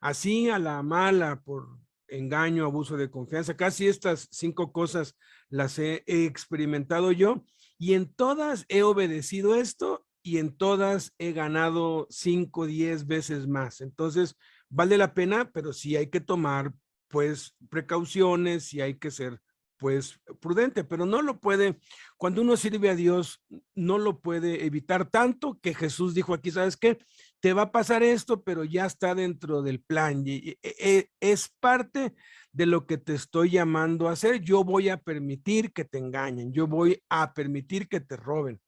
así a la mala por engaño, abuso de confianza. Casi estas 5 cosas las he experimentado yo y en todas he obedecido esto y en todas he ganado 5, 10 veces más. Entonces, vale la pena, pero sí hay que tomar pues precauciones y hay que ser pues prudente, pero no lo puede, cuando uno sirve a Dios, no lo puede evitar tanto que Jesús dijo aquí, ¿sabes qué? Te va a pasar esto, pero ya está dentro del plan y es parte de lo que te estoy llamando a hacer. Yo voy a permitir que te engañen, yo voy a permitir que te roben,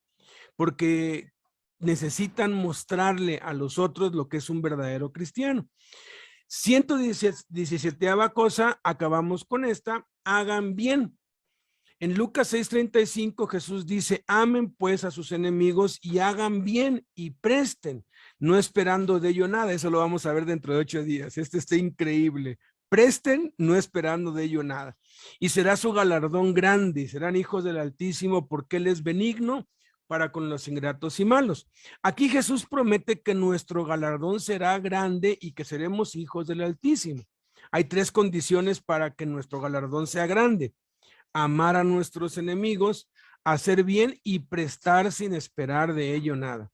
porque necesitan mostrarle a los otros lo que es un verdadero cristiano. 117ª cosa, acabamos con esta, hagan bien. En Lucas 6:35 Jesús dice, amen pues a sus enemigos y hagan bien y presten, no esperando de ello nada. Eso lo vamos a ver dentro de 8 días. Este está increíble. Presten, no esperando de ello nada. Y será su galardón grande, y serán hijos del Altísimo, porque Él es benigno para con los ingratos y malos. Aquí Jesús promete que nuestro galardón será grande y que seremos hijos del Altísimo. Hay 3 condiciones para que nuestro galardón sea grande: amar a nuestros enemigos, hacer bien y prestar sin esperar de ello nada.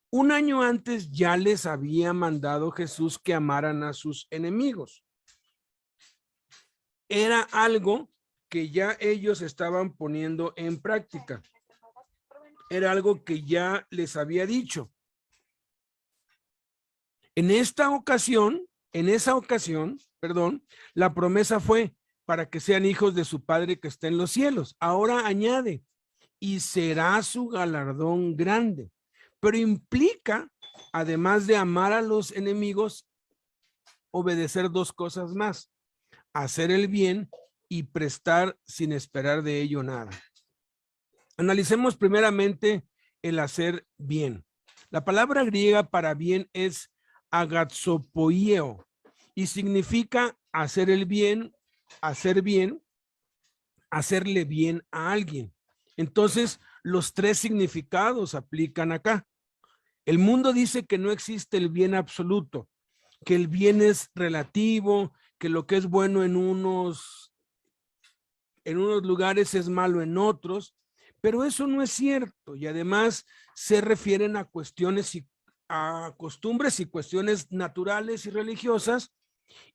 1 año antes ya les había mandado Jesús que amaran a sus enemigos. Era algo que ya ellos estaban poniendo en práctica. Era algo que ya les había dicho. En esa ocasión, la promesa fue para que sean hijos de su Padre que está en los cielos. Ahora añade, y será su galardón grande. Pero implica, además de amar a los enemigos, obedecer 2 cosas más: hacer el bien y prestar sin esperar de ello nada. Analicemos primeramente el hacer bien. La palabra griega para bien es agazopoieo y significa hacer el bien, hacer bien, hacerle bien a alguien. Entonces, los 3 significados aplican acá. El mundo dice que no existe el bien absoluto, que el bien es relativo, que lo que es bueno en unos lugares es malo en otros, pero eso no es cierto y además se refieren a cuestiones y a costumbres y cuestiones naturales y religiosas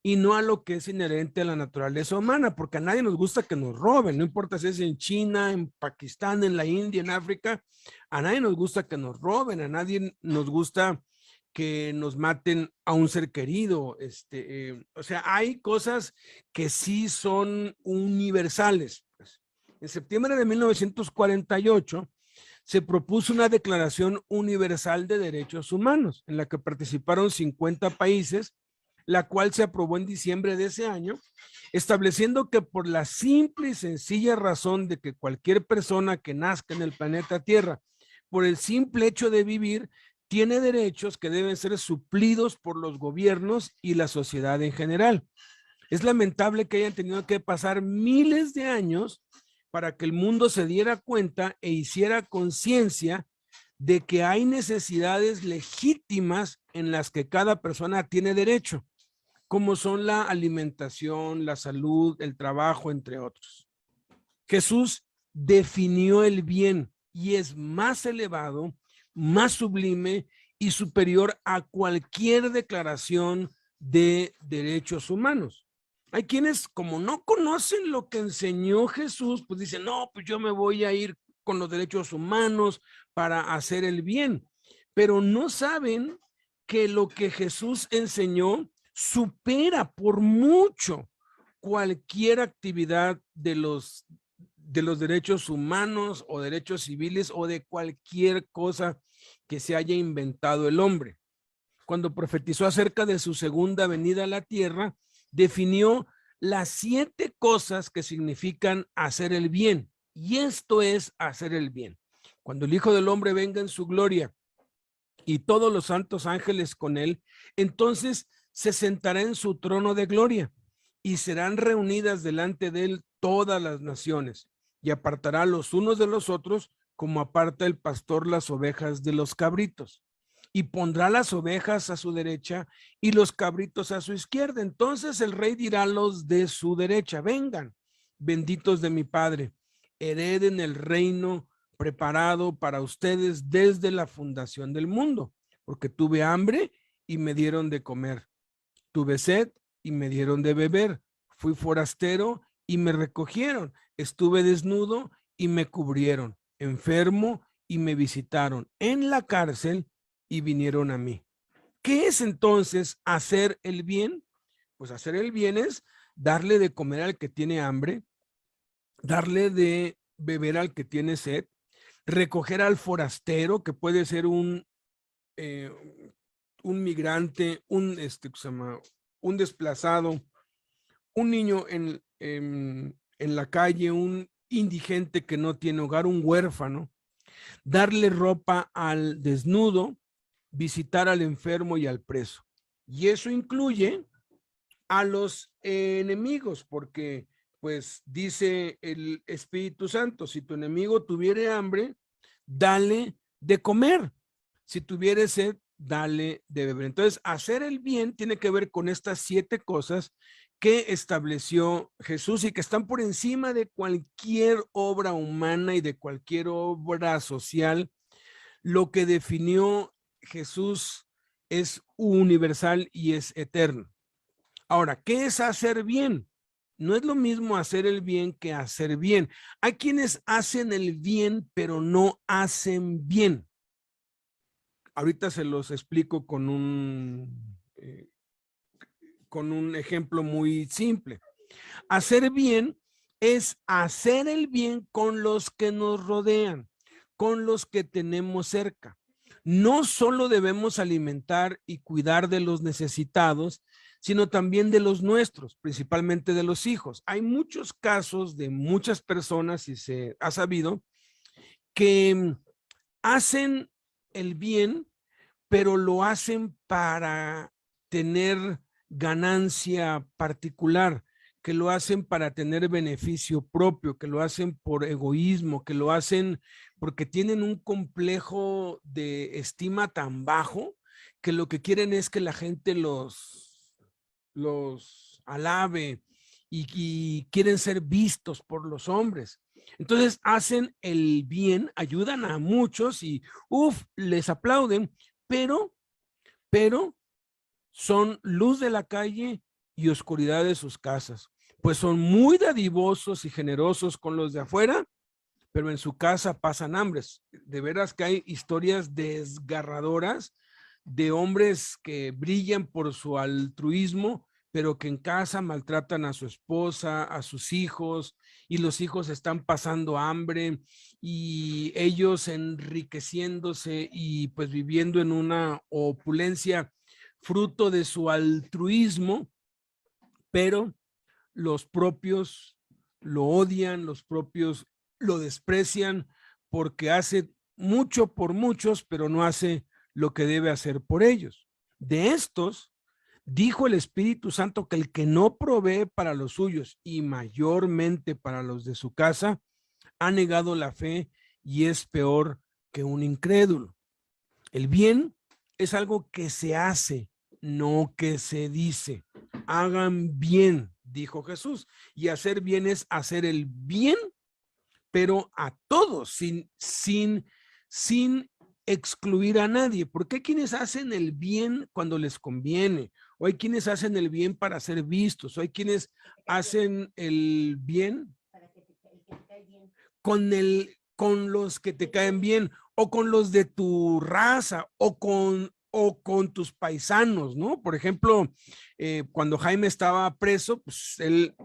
y no a lo que es inherente a la naturaleza humana, porque a nadie nos gusta que nos roben, no importa si es en China, en Pakistán, en la India, en África, a nadie nos gusta que nos roben, a nadie nos gusta que nos maten a un ser querido. O sea, hay cosas que sí son universales. Pues. En septiembre de 1948 se propuso una Declaración Universal de Derechos Humanos, en la que participaron 50 países, la cual se aprobó en diciembre de ese año, estableciendo que por la simple y sencilla razón de que cualquier persona que nazca en el planeta Tierra, por el simple hecho de vivir, tiene derechos que deben ser suplidos por los gobiernos y la sociedad en general. Es lamentable que hayan tenido que pasar miles de años para que el mundo se diera cuenta e hiciera conciencia de que hay necesidades legítimas en las que cada persona tiene derecho, como son la alimentación, la salud, el trabajo, entre otros. Jesús definió el bien y es más elevado, más sublime y superior a cualquier declaración de derechos humanos. Hay quienes, como no conocen lo que enseñó Jesús, pues dicen, no, pues yo me voy a ir con los derechos humanos para hacer el bien, pero no saben que lo que Jesús enseñó supera por mucho cualquier actividad de los derechos humanos o derechos civiles o de cualquier cosa que se haya inventado el hombre. Cuando profetizó acerca de su segunda venida a la tierra, definió las 7 cosas que significan hacer el bien. Y esto es hacer el bien. Cuando el Hijo del Hombre venga en su gloria y todos los santos ángeles con él, entonces se sentará en su trono de gloria y serán reunidas delante de él todas las naciones y apartará los unos de los otros como aparta el pastor las ovejas de los cabritos. Y pondrá las ovejas a su derecha y los cabritos a su izquierda. Entonces el rey dirá a los de su derecha, vengan, benditos de mi Padre, hereden el reino preparado para ustedes desde la fundación del mundo, porque tuve hambre y me dieron de comer, tuve sed y me dieron de beber, fui forastero y me recogieron, estuve desnudo y me cubrieron, enfermo y me visitaron, en la cárcel y vinieron a mí. ¿Qué es entonces hacer el bien? Pues hacer el bien es darle de comer al que tiene hambre, darle de beber al que tiene sed, recoger al forastero, que puede ser un migrante, un desplazado, un niño en la calle, un indigente que no tiene hogar, un huérfano, darle ropa al desnudo, visitar al enfermo y al preso. Y eso incluye a los enemigos, porque pues dice el Espíritu Santo, si tu enemigo tuviere hambre, dale de comer. Si tuviere sed, dale de beber. Entonces, hacer el bien tiene que ver con estas 7 cosas que estableció Jesús y que están por encima de cualquier obra humana y de cualquier obra social. Lo que definió Jesús es universal y es eterno. Ahora, ¿qué es hacer bien? No es lo mismo hacer el bien que hacer bien. Hay quienes hacen el bien, pero no hacen bien. Ahorita se los explico con un ejemplo muy simple. Hacer bien es hacer el bien con los que nos rodean, con los que tenemos cerca. No solo debemos alimentar y cuidar de los necesitados, sino también de los nuestros, principalmente de los hijos. Hay muchos casos de muchas personas, y se ha sabido, que hacen el bien, pero lo hacen para tener ganancia particular, que lo hacen para tener beneficio propio, que lo hacen por egoísmo, que lo hacen porque tienen un complejo de estima tan bajo que lo que quieren es que la gente los alabe y quieren ser vistos por los hombres. Entonces hacen el bien, ayudan a muchos y les aplauden, pero son luz de la calle y oscuridad de sus casas, pues son muy dadivosos y generosos con los de afuera, pero en su casa pasan hambres. De veras que hay historias desgarradoras de hombres que brillan por su altruismo, pero que en casa maltratan a su esposa, a sus hijos, y los hijos están pasando hambre y ellos enriqueciéndose y pues viviendo en una opulencia fruto de su altruismo, pero los propios lo odian, los propios lo desprecian porque hace mucho por muchos, pero no hace lo que debe hacer por ellos. De estos, dijo el Espíritu Santo que el que no provee para los suyos y mayormente para los de su casa, ha negado la fe y es peor que un incrédulo. El bien es algo que se hace, no que se dice. Hagan bien, dijo Jesús, y hacer bien es hacer el bien, pero a todos, sin excluir a nadie. ¿Por qué quienes hacen el bien cuando les conviene? O hay quienes hacen el bien para ser vistos, o hay quienes hacen el bien con los que te caen bien, o con los de tu raza, o con o con tus paisanos, ¿no? Por ejemplo, cuando Jaime estaba preso, pues él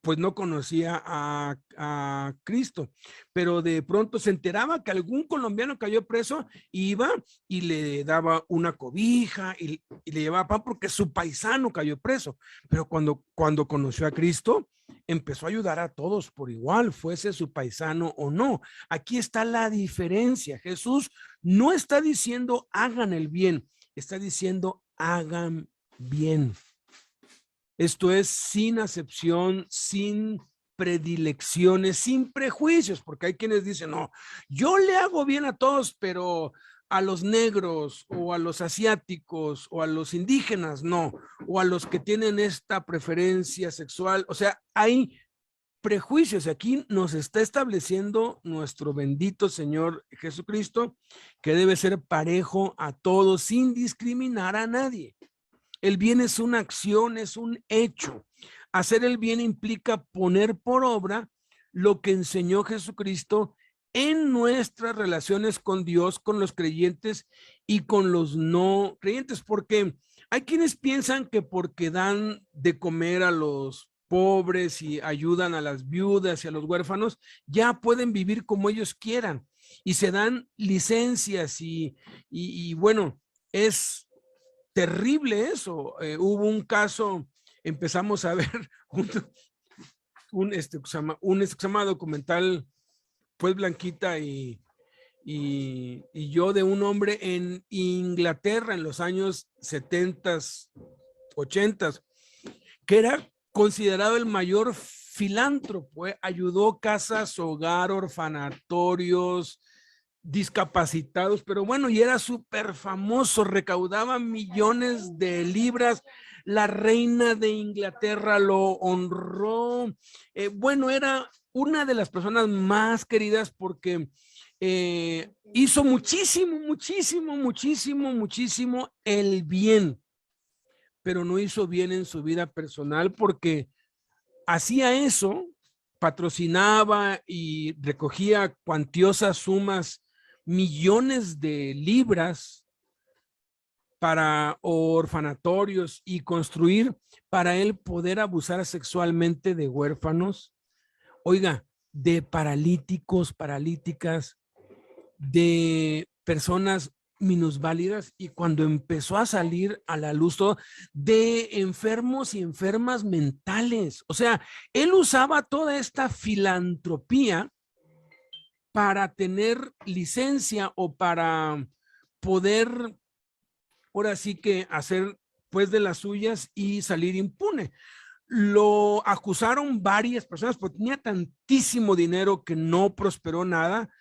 pues no conocía a Cristo, pero de pronto se enteraba que algún colombiano cayó preso, iba y le daba una cobija y le llevaba pan porque su paisano cayó preso. Pero cuando conoció a Cristo, empezó a ayudar a todos por igual, fuese su paisano o no. Aquí está la diferencia. Jesús no está diciendo hagan el bien, está diciendo hagan bien. Esto es sin acepción, sin predilecciones, sin prejuicios, porque hay quienes dicen, no, yo le hago bien a todos, pero a los negros o a los asiáticos o a los indígenas, no, o a los que tienen esta preferencia sexual. O sea, hay prejuicios. Aquí nos está estableciendo nuestro bendito Señor Jesucristo, que debe ser parejo a todos sin discriminar a nadie. El bien es una acción, es un hecho. Hacer el bien implica poner por obra lo que enseñó Jesucristo en nuestras relaciones con Dios, con los creyentes y con los no creyentes, porque hay quienes piensan que porque dan de comer a los pobres y ayudan a las viudas y a los huérfanos, ya pueden vivir como ellos quieran y se dan licencias y bueno, es terrible eso. Hubo un caso, empezamos a ver un que se llama documental, pues Blanquita y yo, de un hombre en Inglaterra en los años 70, 80, que era considerado el mayor filántropo. Ayudó casas, hogar, orfanatorios, discapacitados, pero bueno, y era súper famoso, recaudaba millones de libras, la reina de Inglaterra lo honró, bueno, era una de las personas más queridas porque hizo muchísimo, muchísimo, muchísimo, muchísimo el bien, pero no hizo bien en su vida personal porque hacía eso, patrocinaba y recogía cuantiosas sumas, millones de libras para orfanatorios y construir para él poder abusar sexualmente de huérfanos, oiga, de paralíticos, paralíticas, de personas minusválidas, y cuando empezó a salir a la luz todo, de enfermos y enfermas mentales. O sea, él usaba toda esta filantropía para tener licencia o para poder, ahora sí que hacer pues de las suyas y salir impune. Lo acusaron varias personas porque tenía tantísimo dinero que no prosperó nada.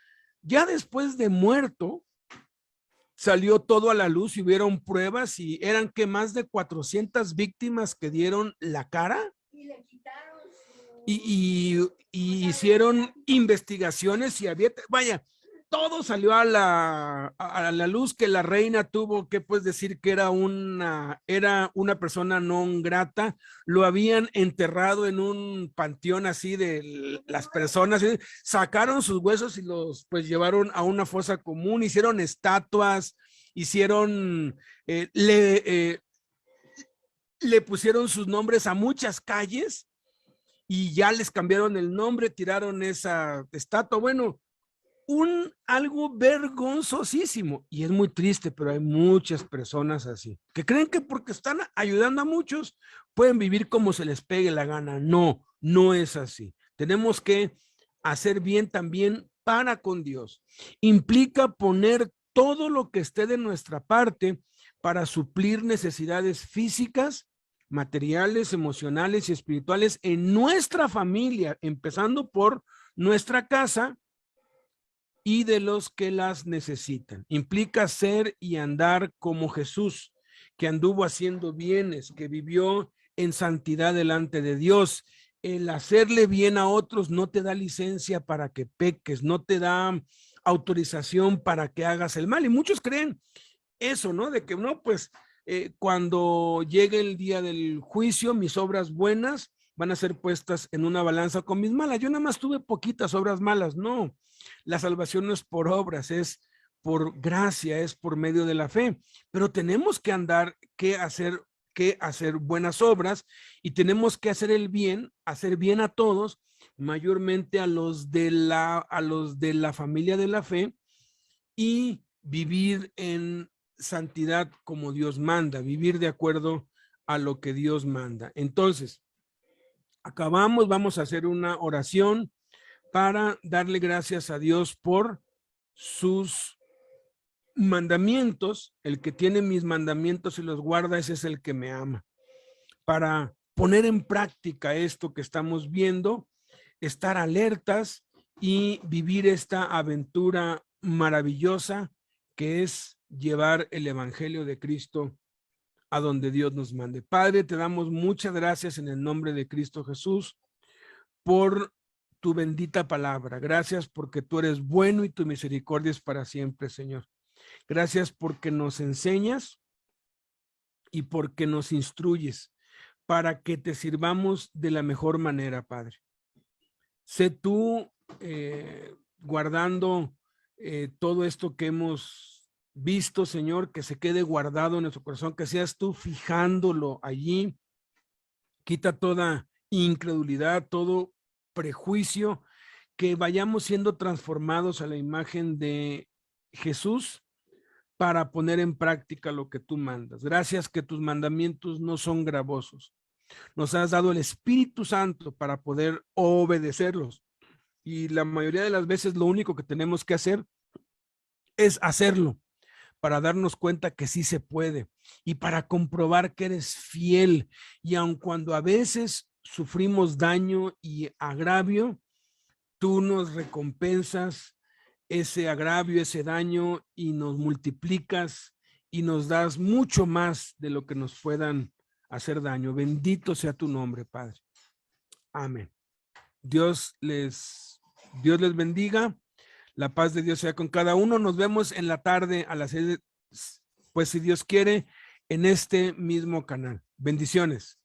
Ya después de muerto, salió todo a la luz y hubieron pruebas y eran que más de 400 víctimas que dieron la cara. Y le quitaron y hicieron investigaciones y había, vaya, todo salió a la luz, que la reina tuvo que pues decir que era una persona no grata, lo habían enterrado en un panteón así de las personas, sacaron sus huesos y los pues llevaron a una fosa común, hicieron estatuas, hicieron, le pusieron sus nombres a muchas calles y ya les cambiaron el nombre, tiraron esa estatua. Bueno, algo vergonzosísimo, y es muy triste, pero hay muchas personas así, que creen que porque están ayudando a muchos, pueden vivir como se les pegue la gana. No, no es así. Tenemos que hacer bien también para con Dios. Implica poner todo lo que esté de nuestra parte para suplir necesidades físicas, materiales, emocionales y espirituales en nuestra familia, empezando por nuestra casa y de los que las necesitan. Implica ser y andar como Jesús, que anduvo haciendo bienes, que vivió en santidad delante de Dios. El hacerle bien a otros no te da licencia para que peques, no te da autorización para que hagas el mal. Y muchos creen eso, ¿no? De que no, pues cuando llegue el día del juicio, mis obras buenas van a ser puestas en una balanza con mis malas. Yo nada más tuve poquitas obras malas. No, la salvación no es por obras, es por gracia, es por medio de la fe, pero tenemos que hacer buenas obras y tenemos que hacer bien a todos, mayormente a los de la familia de la fe, y vivir en santidad como Dios manda, vivir de acuerdo a lo que Dios manda. Entonces, vamos a hacer una oración para darle gracias a Dios por sus mandamientos. El que tiene mis mandamientos y los guarda, ese es el que me ama. Para poner en práctica esto que estamos viendo, estar alertas y vivir esta aventura maravillosa que es llevar el evangelio de Cristo a donde Dios nos mande. Padre, te damos muchas gracias en el nombre de Cristo Jesús por tu bendita palabra. Gracias porque tú eres bueno y tu misericordia es para siempre, Señor. Gracias porque nos enseñas y porque nos instruyes para que te sirvamos de la mejor manera, Padre. Sé tú guardando todo esto que hemos visto, Señor, que se quede guardado en nuestro corazón, que seas tú fijándolo allí. Quita toda incredulidad, todo prejuicio, que vayamos siendo transformados a la imagen de Jesús para poner en práctica lo que tú mandas. Gracias que tus mandamientos no son gravosos. Nos has dado el Espíritu Santo para poder obedecerlos. Y la mayoría de las veces lo único que tenemos que hacer es hacerlo para darnos cuenta que sí se puede y para comprobar que eres fiel. Y aun cuando a veces sufrimos daño y agravio, tú nos recompensas ese agravio, ese daño, y nos multiplicas y nos das mucho más de lo que nos puedan hacer daño. Bendito sea tu nombre, Padre. Amén. Dios les bendiga. La paz de Dios sea con cada uno. Nos vemos en la tarde a las 6, pues si Dios quiere, en este mismo canal. Bendiciones.